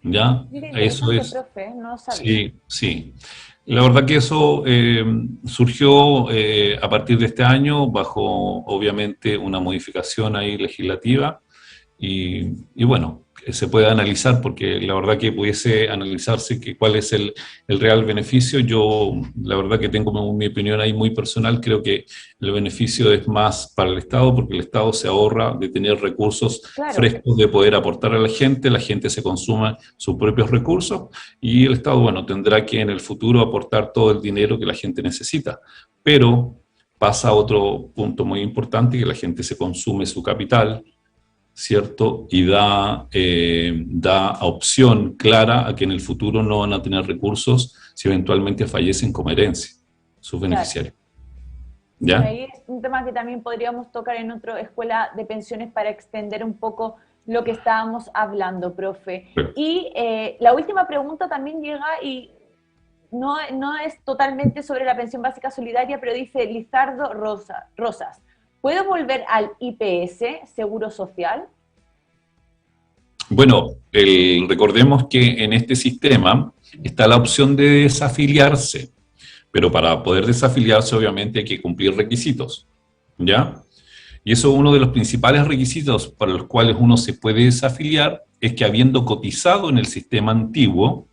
¿Ya? Mira, Eso interesante, es, profe, no lo sabía. sí, sí. La verdad que eso surgió a partir de este año bajo, obviamente, una modificación ahí legislativa, y bueno, se puede analizar, porque la verdad que pudiese analizarse que cuál es el real beneficio. Yo, la verdad que tengo mi opinión ahí muy personal, creo que el beneficio es más para el Estado, porque el Estado se ahorra de tener recursos Claro, frescos de poder aportar a la gente se consuma sus propios recursos, y el Estado, bueno, tendrá que en el futuro aportar todo el dinero que la gente necesita, pero pasa otro punto muy importante, que la gente se consume su capital, ¿cierto? Y da opción clara a que en el futuro no van a tener recursos si eventualmente fallecen como herencia sus claro. beneficiarios. Bueno, ¿Ya? ahí es un tema que también podríamos tocar en otra escuela de pensiones para extender un poco lo que estábamos hablando, profe. Pero, Y la última pregunta también llega y no es totalmente sobre la pensión básica solidaria, pero dice Lizardo Rosas, ¿puedo volver al IPS, Seguro Social? bueno, recordemos que en este sistema está la opción de desafiliarse, pero para poder desafiliarse obviamente hay que cumplir requisitos, ¿ya? Y eso es uno de los principales requisitos para los cuales uno se puede desafiliar, es que habiendo cotizado en el sistema antiguo,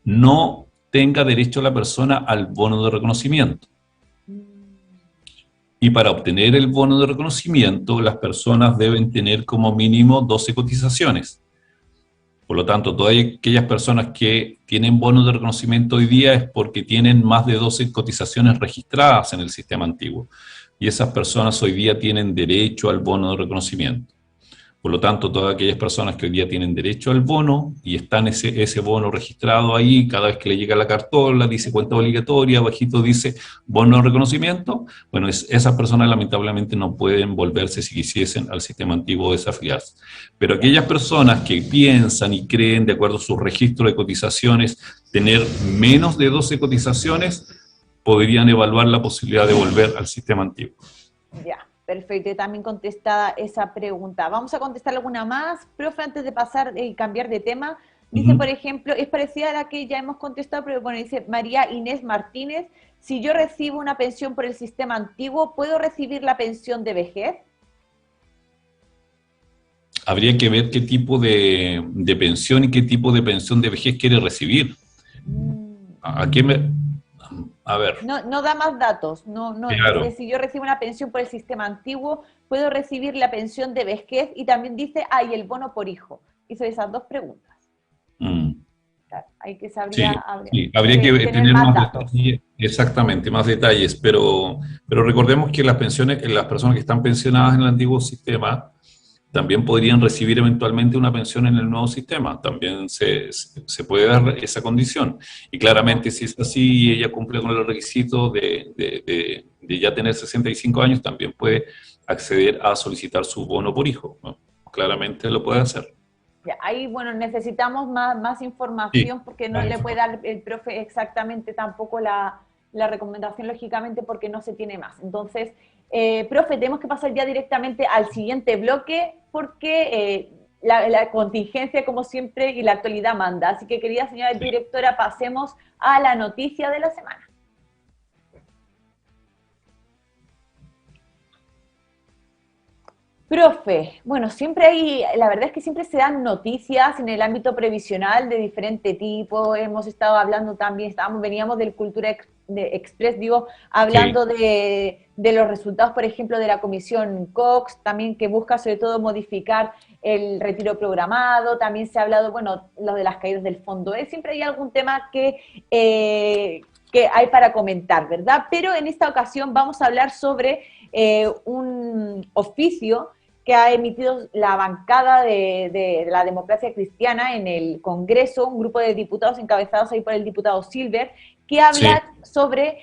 no tenga derecho la persona al bono de reconocimiento. Y para obtener el bono de reconocimiento, las personas deben tener como mínimo 12 cotizaciones. Por lo tanto, todas aquellas personas que tienen bono de reconocimiento hoy día es porque tienen más de 12 cotizaciones registradas en el sistema antiguo. Y esas personas hoy día tienen derecho al bono de reconocimiento. Por lo tanto, todas aquellas personas que hoy día tienen derecho al bono y están ese bono registrado ahí, cada vez que le llega la cartola, dice cuenta obligatoria, abajito dice bono de reconocimiento, bueno, esas personas lamentablemente no pueden volverse, si quisiesen, al sistema antiguo, desafiliarse. Pero aquellas personas que piensan y creen, de acuerdo a su registro de cotizaciones, tener menos de 12 cotizaciones, podrían evaluar la posibilidad de volver al sistema antiguo. Ya, perfecto. Y también contestada esa pregunta. Vamos a contestar alguna más, profe, antes de pasar y cambiar de tema. Dice, por ejemplo, es parecida a la que ya hemos contestado, pero bueno, dice María Inés Martínez, si yo recibo una pensión por el sistema antiguo, ¿puedo recibir la pensión de vejez? Habría que ver qué tipo de pensión y qué tipo de pensión de vejez quiere recibir. ¿A qué me...? A ver, No, no da más datos. No, no, dice, claro. si yo recibo una pensión por el sistema antiguo, ¿puedo recibir la pensión de vejez? Y también dice, ay, el bono por hijo. Hizo esas dos preguntas. Mm, Claro, hay que sí, habría sí, habría que tener tener más más datos. detalles, exactamente, más detalles, pero recordemos que las pensiones, las personas que están pensionadas en el antiguo sistema también podrían recibir eventualmente una pensión en el nuevo sistema, también se puede dar esa condición. Y Ya. claramente si es así y ella cumple con los requisitos de ya tener 65 años, también puede acceder a solicitar su bono por hijo, ¿no? Claramente lo puede hacer. Ya, ahí, bueno, necesitamos más Sí, información porque no más le puede información. dar el profe exactamente tampoco la recomendación, lógicamente, porque no se tiene más. Entonces, profe, tenemos que pasar ya directamente al siguiente bloque porque la contingencia, como siempre, y la actualidad manda. Así que, querida señora Sí. directora, pasemos a la noticia de la semana. Profe, bueno, siempre hay, la verdad es que siempre se dan noticias en el ámbito previsional de diferente tipo. Hemos estado hablando también, veníamos del Express, digo, Sí, hablando de los resultados, por ejemplo, de la comisión Cox, también que busca sobre todo modificar el retiro programado. También se ha hablado, bueno, lo de las caídas del fondo E. Siempre hay algún tema que hay para comentar, ¿verdad? Pero en esta ocasión vamos a hablar sobre un oficio que ha emitido la bancada de la democracia cristiana en el Congreso, un grupo de diputados encabezados ahí por el diputado Silver, que sí. habla sobre,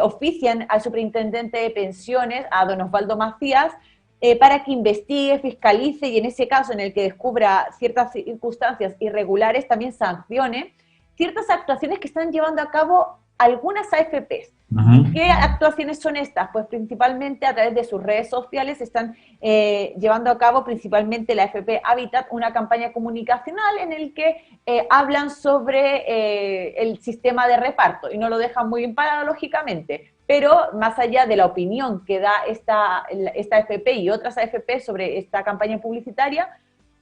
ofician al superintendente de pensiones, a don Osvaldo Macías, para que investigue, fiscalice y en ese caso en el que descubra ciertas circunstancias irregulares, también sancione ciertas actuaciones que están llevando a cabo algunas AFPs. ¿Y Ujú. qué actuaciones son estas? Pues principalmente a través de sus redes sociales están llevando a cabo principalmente la AFP Habitat una campaña comunicacional en el que hablan sobre el sistema de reparto y no lo dejan muy bien parado lógicamente, pero más allá de la opinión que da esta AFP y otras AFP sobre esta campaña publicitaria,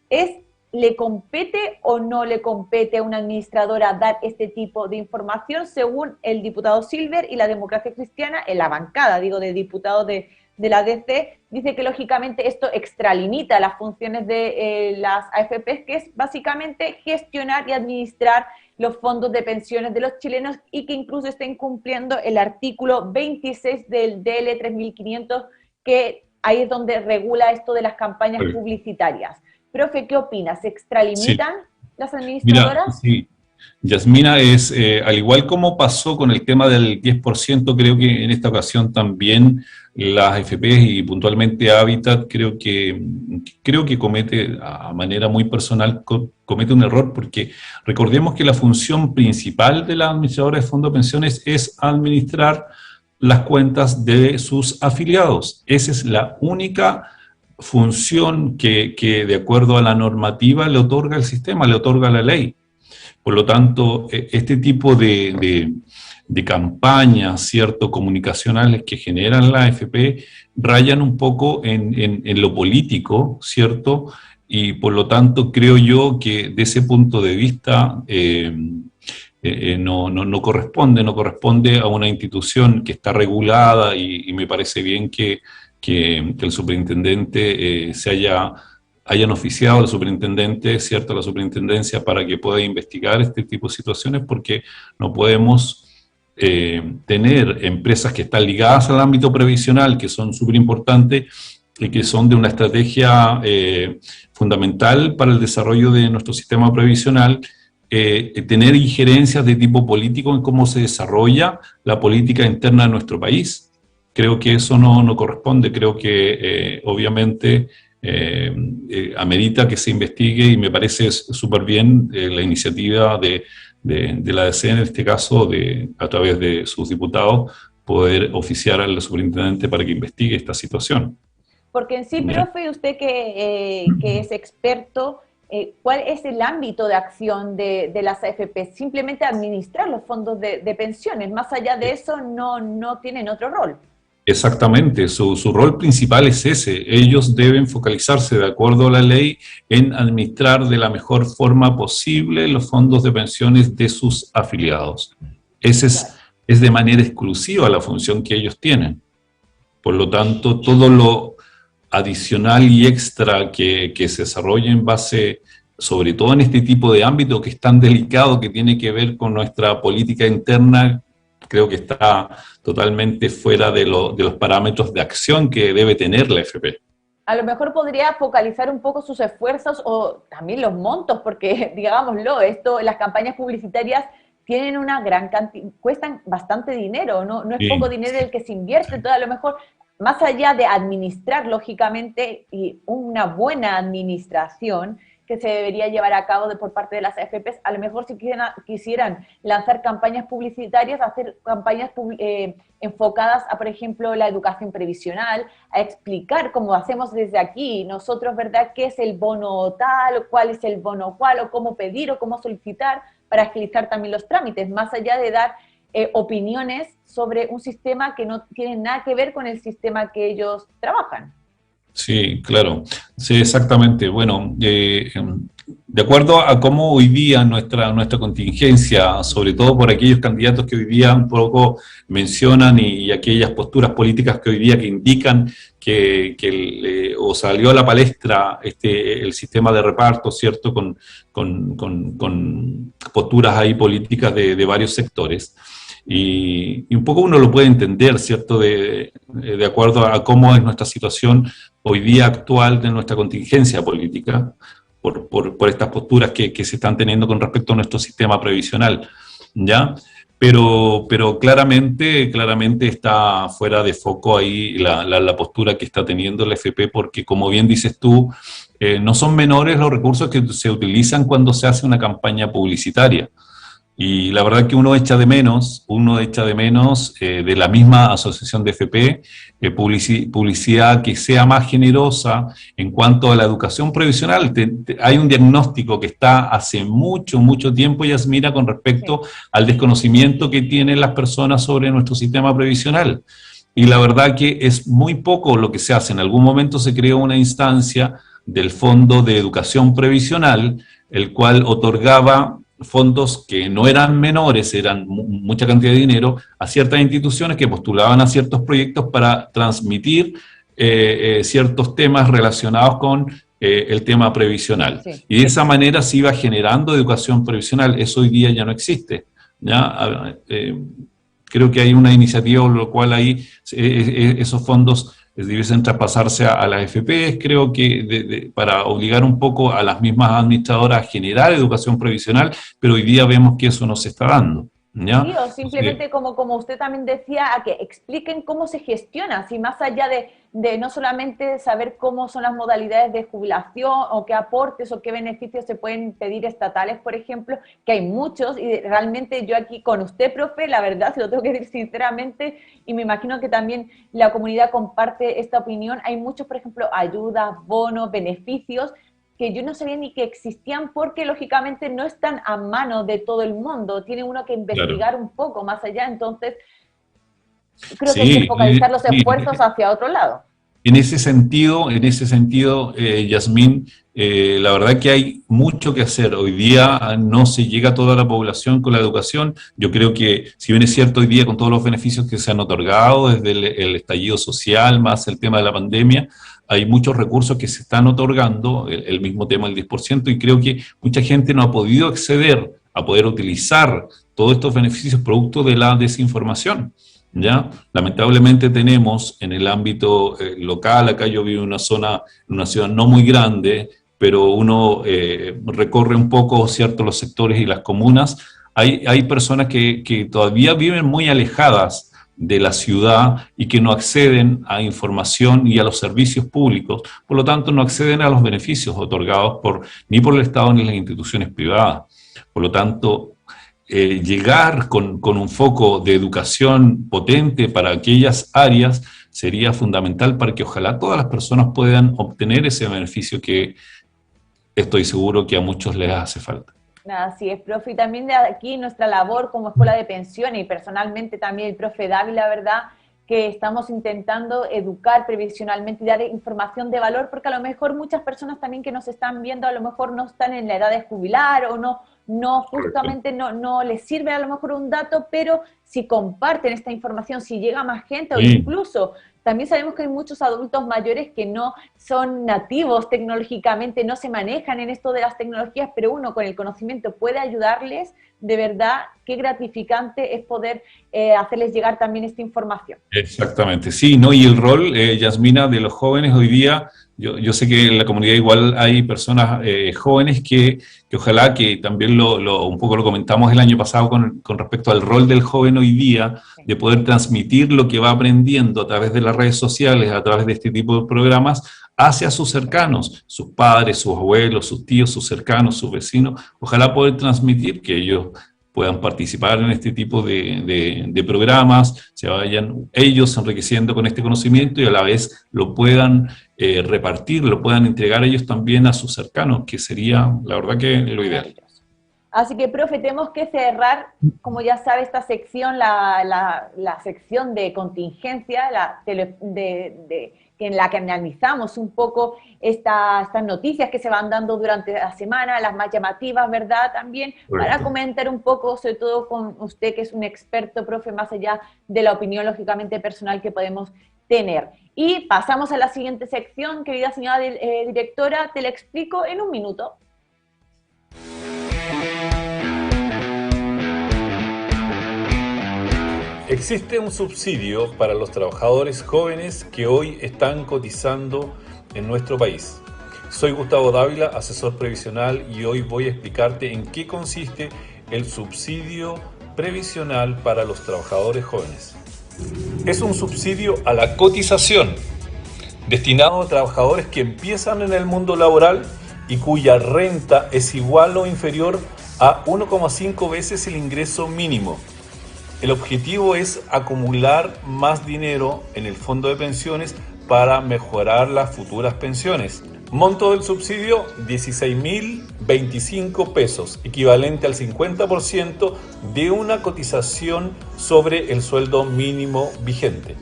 es ¿le compete o no le compete a una administradora dar este tipo de información según el diputado Silver y la democracia cristiana en la bancada, digo, de diputados de la DC, dice que lógicamente esto extralimita las funciones de las AFPs, que es básicamente gestionar y administrar los fondos de pensiones de los chilenos y que incluso está incumpliendo el artículo 26 del DL 3500, que ahí es donde regula esto de las campañas publicitarias. Profe, ¿qué opina? ¿Se Sí, extralimitan las mira, administradoras? sí, Yasmina es, al igual como pasó con el tema del 10%, creo que en esta ocasión también las AFP y puntualmente Habitat creo que comete a manera muy personal, comete un error porque recordemos que la función principal de la administradora de fondos de pensiones es administrar las cuentas de sus afiliados. Esa es la única función que de acuerdo a la normativa le otorga el sistema, le otorga la ley. Por lo tanto, este tipo de campañas, ¿cierto?, comunicacionales que generan la AFP rayan un poco en lo político, ¿cierto? Y por lo tanto, creo yo que de ese punto de vista no corresponde, no corresponde a una institución que está regulada y me parece bien que el superintendente hayan oficiado al superintendente, ¿cierto?, a la superintendencia para que pueda investigar este tipo de situaciones, porque no podemos tener empresas que están ligadas al ámbito previsional, que son súper importantes y que son de una estrategia fundamental para el desarrollo de nuestro sistema previsional, tener injerencias de tipo político en cómo se desarrolla la política interna de nuestro país. Creo que eso no corresponde, creo que obviamente amerita que se investigue y me parece súper bien la iniciativa de la DC en este caso, a través de sus diputados, poder oficiar al superintendente para que investigue esta situación. Porque en sí, ¿Ya? profe, usted que es experto, ¿cuál es el ámbito de acción de las AFP? Simplemente administrar los fondos de pensiones. Más allá de eso, no tienen otro rol. Exactamente, su rol principal es ese. Ellos deben focalizarse, de acuerdo a la ley, en administrar de la mejor forma posible los fondos de pensiones de sus afiliados. Esa Claro. es de manera exclusiva la función que ellos tienen. Por lo tanto, todo lo adicional y extra que se desarrolle en base, sobre todo en este tipo de ámbito que es tan delicado, que tiene que ver con nuestra política interna, creo que está totalmente fuera de los parámetros de acción que debe tener la FP. A lo mejor podría focalizar un poco sus esfuerzos o también los montos, porque digámoslo, las campañas publicitarias tienen una gran cantidad, cuestan bastante dinero, no es poco Sí, dinero sí, el que se invierte, entonces a lo mejor más allá de administrar lógicamente y una buena administración que se debería llevar a cabo por parte de las AFPs, a lo mejor si quisieran lanzar campañas publicitarias, hacer campañas enfocadas a, por ejemplo, la educación previsional, a explicar, como hacemos desde aquí, nosotros, ¿verdad?, qué es el bono tal, cuál es el bono cual, o cómo pedir, o cómo solicitar, para agilizar también los trámites, más allá de dar opiniones sobre un sistema que no tiene nada que ver con el sistema que ellos trabajan. Sí, claro. Sí, exactamente. Bueno, de acuerdo a cómo hoy día nuestra contingencia, sobre todo por aquellos candidatos que hoy día un poco mencionan y aquellas posturas políticas que hoy día que indican o salió a la palestra el sistema de reparto, ¿cierto? Con posturas ahí políticas de varios sectores. Y un poco uno lo puede entender, ¿cierto? De acuerdo a cómo es nuestra situación hoy día actual de nuestra contingencia política, por estas posturas que se están teniendo con respecto a nuestro sistema previsional, ¿ya? Pero claramente está fuera de foco ahí la postura que está teniendo la FP, porque como bien dices tú, no son menores los recursos que se utilizan cuando se hace una campaña publicitaria. Y la verdad que uno echa de menos de la misma asociación de FP, publicidad que sea más generosa en cuanto a la educación previsional. Hay un diagnóstico que está hace mucho tiempo, Yasmina, con respecto al desconocimiento que tienen las personas sobre nuestro sistema previsional. Y la verdad que es muy poco lo que se hace. En algún momento se creó una instancia del Fondo de Educación Previsional, el cual otorgaba fondos que no eran menores, eran mucha cantidad de dinero, a ciertas instituciones que postulaban a ciertos proyectos para transmitir ciertos temas relacionados con el tema previsional. Sí. Y de esa manera se iba generando educación previsional. Eso hoy día ya no existe. ¿Ya? Creo que hay una iniciativa por la cual ahí esos fondos debiesen traspasarse a las FP, creo que para obligar un poco a las mismas administradoras a generar educación previsional, pero hoy día vemos que eso no se está dando. ¿Ya? Sí, o simplemente sí. como usted también decía, a que expliquen cómo se gestiona, si más allá de no solamente saber cómo son las modalidades de jubilación o qué aportes o qué beneficios se pueden pedir estatales, por ejemplo, que hay muchos, y realmente yo aquí con usted, profe, la verdad, se lo tengo que decir sinceramente, y me imagino que también la comunidad comparte esta opinión, hay muchos, por ejemplo, ayudas, bonos, beneficios, que yo no sabía ni que existían porque lógicamente no están a mano de todo el mundo, tiene uno que investigar un poco más allá, entonces creo que hay que focalizar los esfuerzos hacia otro lado. En ese sentido, Yasmín, la verdad que hay mucho que hacer. Hoy día no se llega a toda la población con la educación. Yo creo que, si bien es cierto, hoy día con todos los beneficios que se han otorgado desde el estallido social, más el tema de la pandemia, hay muchos recursos que se están otorgando, el mismo tema del 10%, y creo que mucha gente no ha podido acceder a poder utilizar todos estos beneficios producto de la desinformación. ¿Ya? Lamentablemente tenemos en el ámbito local, acá yo vivo en una ciudad no muy grande, pero uno recorre un poco, ¿cierto?, los sectores y las comunas. Hay personas que todavía viven muy alejadas de la ciudad y que no acceden a información y a los servicios públicos, por lo tanto no acceden a los beneficios otorgados ni por el Estado ni las instituciones privadas. Por lo tanto, llegar con un foco de educación potente para aquellas áreas sería fundamental para que ojalá todas las personas puedan obtener ese beneficio que estoy seguro que a muchos les hace falta. Así es, profe, y también de aquí nuestra labor como Escuela de Pensiones y personalmente también el profe Dávila, ¿verdad?, que estamos intentando educar previsionalmente y dar información de valor, porque a lo mejor muchas personas también que nos están viendo a lo mejor no están en la edad de jubilar o justamente no les sirve a lo mejor un dato, pero si comparten esta información, si llega más gente o incluso también sabemos que hay muchos adultos mayores que no son nativos tecnológicamente, no se manejan en esto de las tecnologías, pero uno con el conocimiento puede ayudarles. De verdad, qué gratificante es poder hacerles llegar también esta información. Exactamente, sí, ¿no? Y el rol, Yasmina, de los jóvenes hoy día, yo sé que en la comunidad igual hay personas jóvenes que ojalá que también un poco lo comentamos el año pasado con respecto al rol del joven hoy día, de poder transmitir lo que va aprendiendo a través de las redes sociales, a través de este tipo de programas, hacia sus cercanos, sus padres, sus abuelos, sus tíos, sus cercanos, sus vecinos. Ojalá poder transmitir que ellos puedan participar en este tipo de programas, se vayan ellos enriqueciendo con este conocimiento y a la vez lo puedan repartir, lo puedan entregar ellos también a sus cercanos, que sería la verdad que lo ideal. Así que, profe, tenemos que cerrar, como ya sabe, esta sección, la sección de contingencia, en la que analizamos un poco estas noticias que se van dando durante la semana, las más llamativas, ¿verdad? También para Correcto. comentar un poco, sobre todo con usted, que es un experto, profe, más allá de la opinión, lógicamente, personal que podemos tener. Y pasamos a la siguiente sección, querida señora directora, te la explico en un minuto. Existe un subsidio para los trabajadores jóvenes que hoy están cotizando en nuestro país. Soy Gustavo Dávila, asesor previsional, y hoy voy a explicarte en qué consiste el subsidio previsional para los trabajadores jóvenes. Es un subsidio a la cotización destinado a trabajadores que empiezan en el mundo laboral y cuya renta es igual o inferior a 1,5 veces el ingreso mínimo. El objetivo es acumular más dinero en el fondo de pensiones para mejorar las futuras pensiones. Monto del subsidio, 16.025 pesos, equivalente al 50% de una cotización sobre el sueldo mínimo vigente.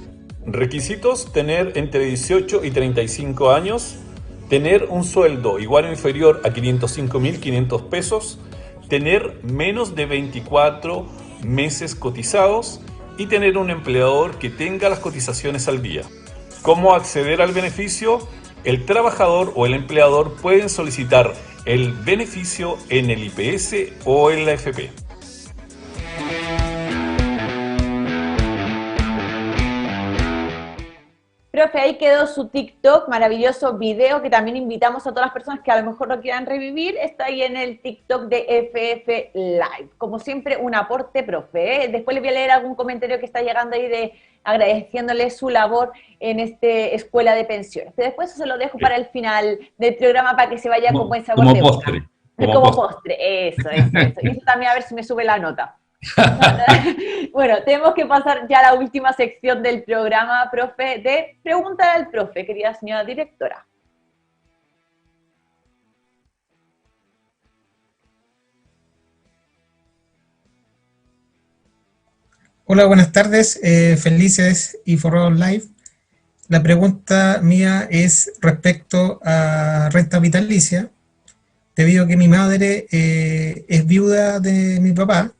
Requisitos: tener entre 18 y 35 años, tener un sueldo igual o inferior a 505.500 pesos, tener menos de 24 meses cotizados y tener un empleador que tenga las cotizaciones al día. ¿Cómo acceder al beneficio? El trabajador o el empleador pueden solicitar el beneficio en el IPS o en la AFP. Profe, ahí quedó su TikTok, maravilloso video que también invitamos a todas las personas que a lo mejor lo quieran revivir. Está ahí en el TikTok de FF Live. Como siempre, un aporte, profe, ¿eh? Después le voy a leer algún comentario que está llegando ahí agradeciéndole su labor en esta escuela de pensiones. Pero después eso se lo dejo para el final del programa para que se vaya con buen sabor de boca. Como postre, eso. Y eso también a ver si me sube la nota. Bueno, tenemos que pasar ya a la última sección del programa, profe, de Pregunta al Profe, querida señora directora. Hola, buenas tardes, felices y forrados live. La pregunta mía es respecto a renta vitalicia, debido a que mi madre es viuda de mi papá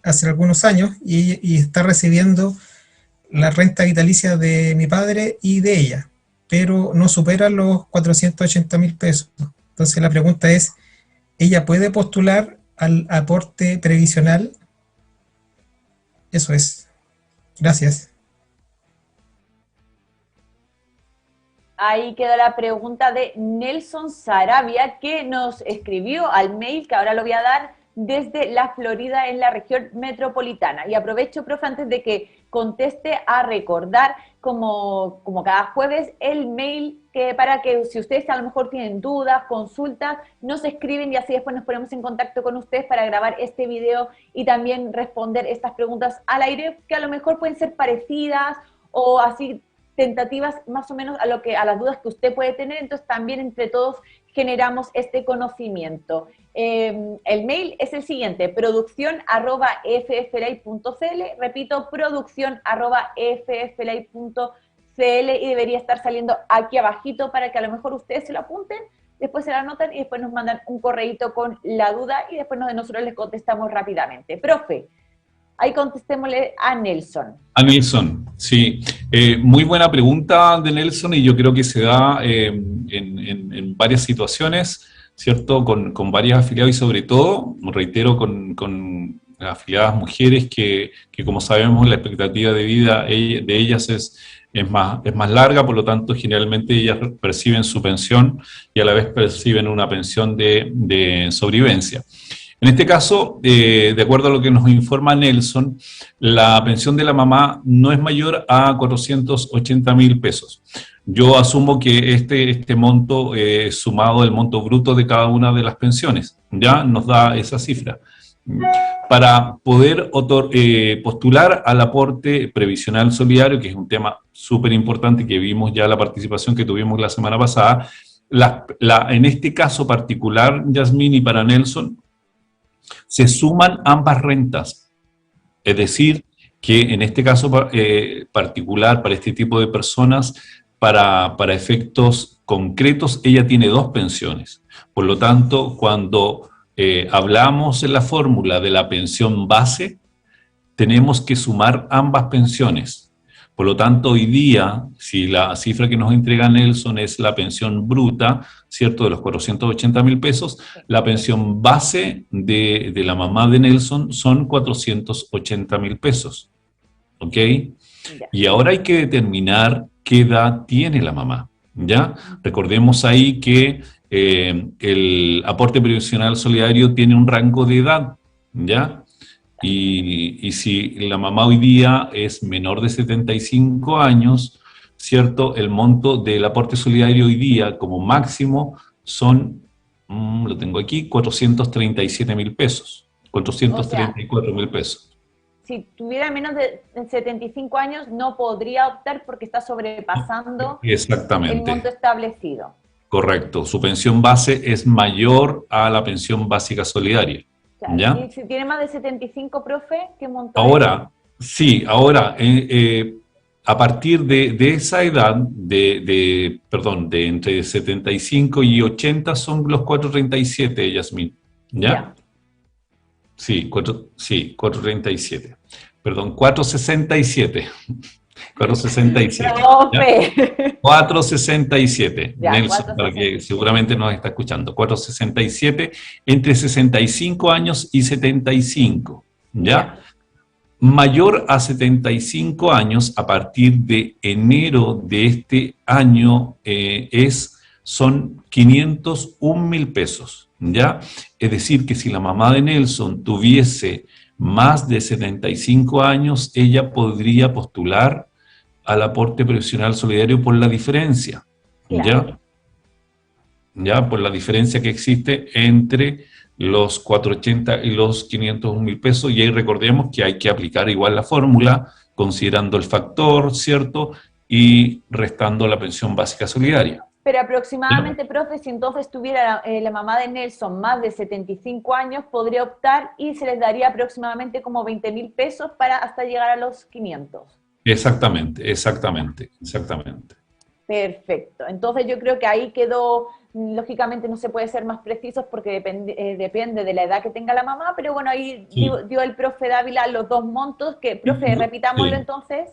hace algunos años y está recibiendo la renta vitalicia de mi padre y de ella, pero no supera los 480.000 pesos. Entonces la pregunta es, ¿ella puede postular al aporte previsional? Eso es. Gracias. Ahí queda la pregunta de Nelson Sarabia, que nos escribió al mail, que ahora lo voy a dar, desde la Florida, en la región metropolitana. Y aprovecho, profe, antes de que conteste, a recordar, como cada jueves, el mail para que si ustedes a lo mejor tienen dudas, consultas, nos escriben y así después nos ponemos en contacto con ustedes para grabar este video y también responder estas preguntas al aire, que a lo mejor pueden ser parecidas o así tentativas más o menos a las dudas que usted puede tener. Entonces también entre todos generamos este conocimiento. El mail es el siguiente: producción@fflay.cl, repito, producción@fflay.cl, y debería estar saliendo aquí abajito para que a lo mejor ustedes se lo apunten, después se lo anotan y después nos mandan un correíto con la duda y después nosotros les contestamos rápidamente. Profe, ahí contestémosle a Nelson. A Nelson, sí. Muy buena pregunta de Nelson, y yo creo que se da en varias situaciones, ¿cierto? Con varias afiliadas y sobre todo, reitero, con afiliadas mujeres que como sabemos la expectativa de vida de ellas es más larga, por lo tanto generalmente ellas perciben su pensión y a la vez perciben una pensión de sobrevivencia. En este caso, de acuerdo a lo que nos informa Nelson, la pensión de la mamá no es mayor a 480.000 pesos. Yo asumo que este monto, sumado del monto bruto de cada una de las pensiones, ya nos da esa cifra. Para poder postular al aporte previsional solidario, que es un tema súper importante que vimos ya la participación que tuvimos la semana pasada, en este caso particular, Yasmín, y para Nelson, Se suman ambas rentas, es decir, que en este caso particular, para este tipo de personas, para efectos concretos, ella tiene dos pensiones. Por lo tanto, cuando hablamos en la fórmula de la pensión base, tenemos que sumar ambas pensiones. Por lo tanto, hoy día, si la cifra que nos entrega Nelson es la pensión bruta, ¿cierto?, de los 480.000 pesos, la pensión base de la mamá de Nelson son 480.000 pesos. ¿Ok? Ya. Y ahora hay que determinar qué edad tiene la mamá, ¿ya? Recordemos ahí que el aporte previsional solidario tiene un rango de edad, ¿ya? Y si la mamá hoy día es menor de 75 años, ¿cierto? El monto del aporte solidario hoy día como máximo son, lo tengo aquí, 437.000 pesos, O sea, 434.000 pesos. si tuviera menos de 75 años, no podría optar porque está sobrepasando el monto Exactamente, establecido. correcto. Su pensión base es mayor a la pensión básica solidaria, Claro. ¿ya? Y si tiene más de 75, profe, ¿qué monto es? Ahora, sí, ahora, a partir de esa edad, perdón, de entre 75 y 80 son los 437, Yasmín, ¿ya? Ya. Sí, 437. Perdón, 467. 467, ¿ya? Profe. 467, Ya, Nelson, para que 467. seguramente nos está escuchando. 467, entre 65 años y 75, ¿ya? Ya. Mayor a 75 años, a partir de enero de este año, son 501.000 pesos, ¿ya? Es decir, que si la mamá de Nelson tuviese más de 75 años, ella podría postular al aporte previsional solidario por la diferencia, Claro. ¿ya? ¿Ya? Por la diferencia que existe entre los 480 y los 501.000 pesos, y ahí recordemos que hay que aplicar igual la fórmula, considerando el factor, ¿cierto? Y restando la pensión básica solidaria. Pero ¿Ya? aproximadamente, profe, si entonces tuviera la mamá de Nelson más de 75 años, podría optar y se les daría aproximadamente como 20.000 pesos para hasta llegar a los 500. Exactamente, exactamente, exactamente. Perfecto. Entonces yo creo que ahí quedó, lógicamente no se puede ser más precisos porque depende de la edad que tenga la mamá, pero bueno, ahí Sí, dio el profe Dávila los dos montos, que, profe, repitámoslo sí. entonces,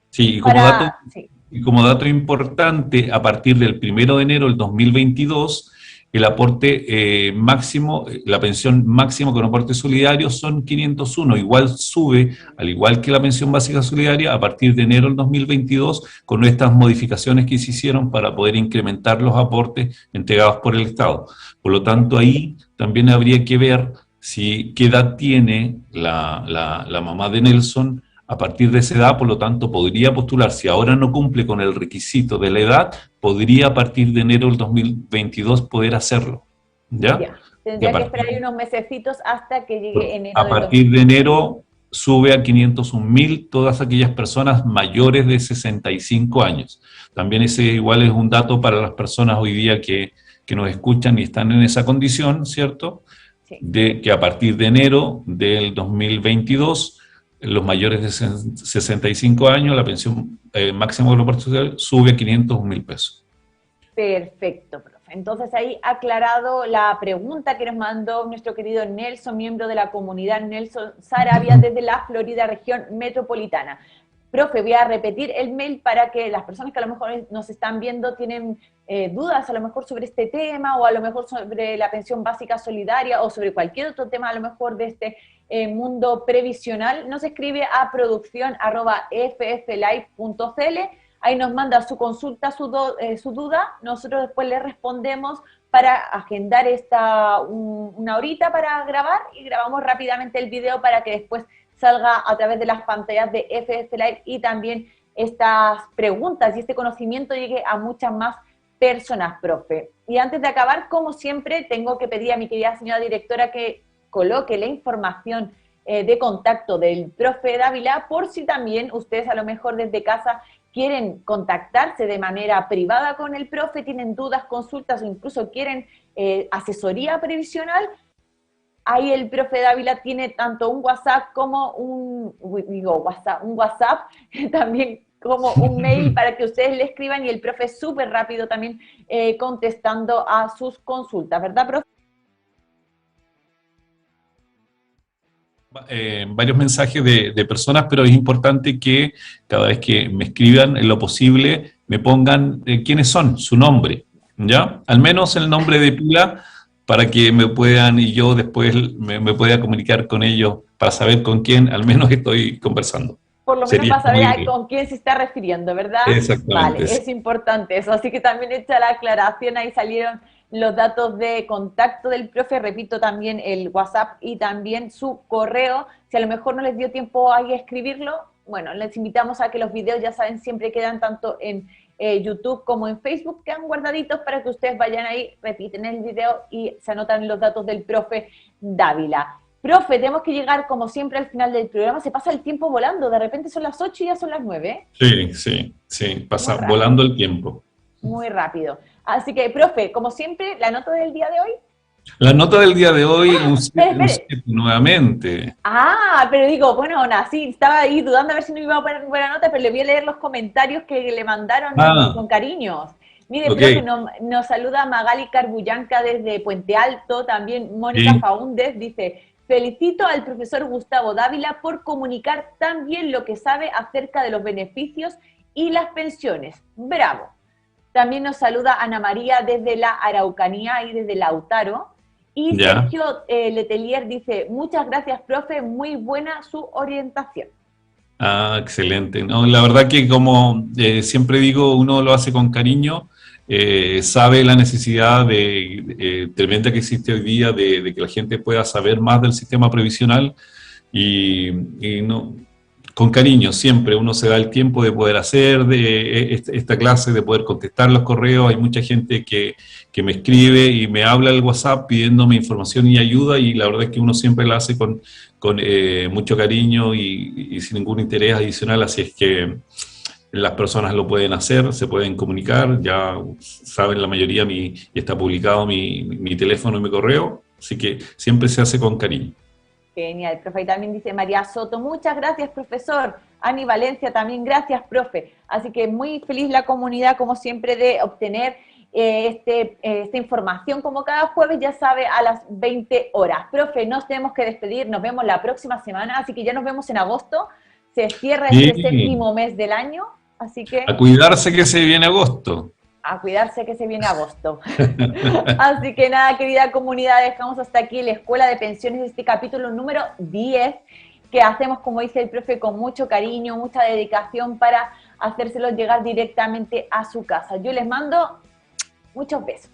Sí, para, sí, y como dato importante, a partir del 1 de enero del 2022, el aporte máximo, la pensión máxima con aporte solidario son 501. Igual sube, al igual que la pensión básica solidaria, a partir de enero del 2022, con estas modificaciones que se hicieron para poder incrementar los aportes entregados por el Estado. Por lo tanto, ahí también habría que ver qué edad tiene la mamá de Nelson a partir de esa edad. Por lo tanto, podría postular, si ahora no cumple con el requisito de la edad, podría a partir de enero del 2022 poder hacerlo, ¿ya? ya. Y a Tendría que esperar ahí partir, unos mesecitos hasta que llegue enero a del partir de 2022. enero sube a 501.000 todas aquellas personas mayores de 65 años. También ese igual es un dato para las personas hoy día que nos escuchan y están en esa condición, ¿cierto? Sí. De que a partir de enero del 2022 los mayores de 65 años, la pensión máxima de la parte social sube a 501.000 pesos. Perfecto, profe. Entonces ahí aclarado la pregunta que nos mandó nuestro querido Nelson, miembro de la comunidad Nelson Sarabia desde la Florida región metropolitana. Profe, voy a repetir el mail para que las personas que a lo mejor nos están viendo tienen dudas a lo mejor sobre este tema o a lo mejor sobre la pensión básica solidaria o sobre cualquier otro tema a lo mejor de este mundo previsional, nos escribe a producción@fflive.cl. Ahí nos manda su consulta, su duda, nosotros después le respondemos para agendar una horita para grabar y grabamos rápidamente el video para que después salga a través de las pantallas de FF Live y también estas preguntas y este conocimiento llegue a muchas más personas, profe. Y antes de acabar, como siempre, tengo que pedir a mi querida señora directora que coloque la información de contacto del profe Dávila por si también ustedes a lo mejor desde casa quieren contactarse de manera privada con el profe, tienen dudas, consultas o incluso quieren asesoría previsional, ahí el profe Dávila tiene tanto un WhatsApp como un WhatsApp, también como un mail para que ustedes le escriban y el profe súper rápido también contestando a sus consultas, ¿verdad, profe? Varios mensajes de personas, pero es importante que cada vez que me escriban, en lo posible, me pongan quiénes son, su nombre, ¿ya? Al menos el nombre de pila para que me puedan y yo después me pueda comunicar con ellos para saber con quién al menos estoy conversando. Por lo menos Sería para saber muy a útil. con quién se está refiriendo, ¿verdad? Vale, Exactamente. Sí. es importante eso. Así que también hecha la aclaración, ahí salieron los datos de contacto del profe, repito también el WhatsApp y también su correo. Si a lo mejor no les dio tiempo ahí a escribirlo, bueno, les invitamos a que los videos, ya saben, siempre quedan tanto en YouTube como en Facebook, quedan guardaditos para que ustedes vayan ahí, repiten el video y se anotan los datos del profe Dávila. Profe, tenemos que llegar como siempre al final del programa, se pasa el tiempo volando, de repente son las 8 y ya son las 9. Sí, pasa Muy volando el tiempo. muy rápido. Así que, profe, como siempre, la nota del día de hoy. La nota del día de hoy, un Espere. 7 nuevamente. Ah, pero digo, bueno, sí, estaba ahí dudando a ver si no me iba a poner buena nota, pero le voy a leer los comentarios que le mandaron con cariños. Mire, Ok. profe, nos saluda Magali Carbullanca desde Puente Alto, también Mónica Sí. Faúndez dice, felicito al profesor Gustavo Dávila por comunicar tan bien lo que sabe acerca de los beneficios y las pensiones. Bravo. También nos saluda Ana María desde la Araucanía y desde Lautaro. Y Ya. Sergio Letelier dice, muchas gracias, profe, muy buena su orientación. Ah, excelente. No, la verdad que como siempre digo, uno lo hace con cariño, sabe la necesidad tremenda que existe hoy día de que la gente pueda saber más del sistema previsional y no, con cariño siempre uno se da el tiempo de poder hacer esta clase, de poder contestar los correos. Hay mucha gente que me escribe y me habla al WhatsApp pidiéndome información y ayuda y la verdad es que uno siempre la hace con mucho cariño y sin ningún interés adicional, así es que las personas lo pueden hacer, se pueden comunicar, ya saben la mayoría, y está publicado mi teléfono y mi correo, así que siempre se hace con cariño. Genial, profe. Y también dice María Soto, muchas gracias, profesor. Ani Valencia también, gracias, profe. Así que muy feliz la comunidad, como siempre, de obtener esta información, como cada jueves, ya sabe, a las 20 horas. Profe, nos tenemos que despedir, nos vemos la próxima semana, así que ya nos vemos en agosto. Se cierra este Sí. séptimo mes del año, así que A cuidarse que se viene agosto. a cuidarse que se viene agosto. Así que nada, querida comunidad, dejamos hasta aquí la Escuela de Pensiones, este capítulo número 10, que hacemos, como dice el profe, con mucho cariño, mucha dedicación para hacérselo llegar directamente a su casa. Yo les mando muchos besos.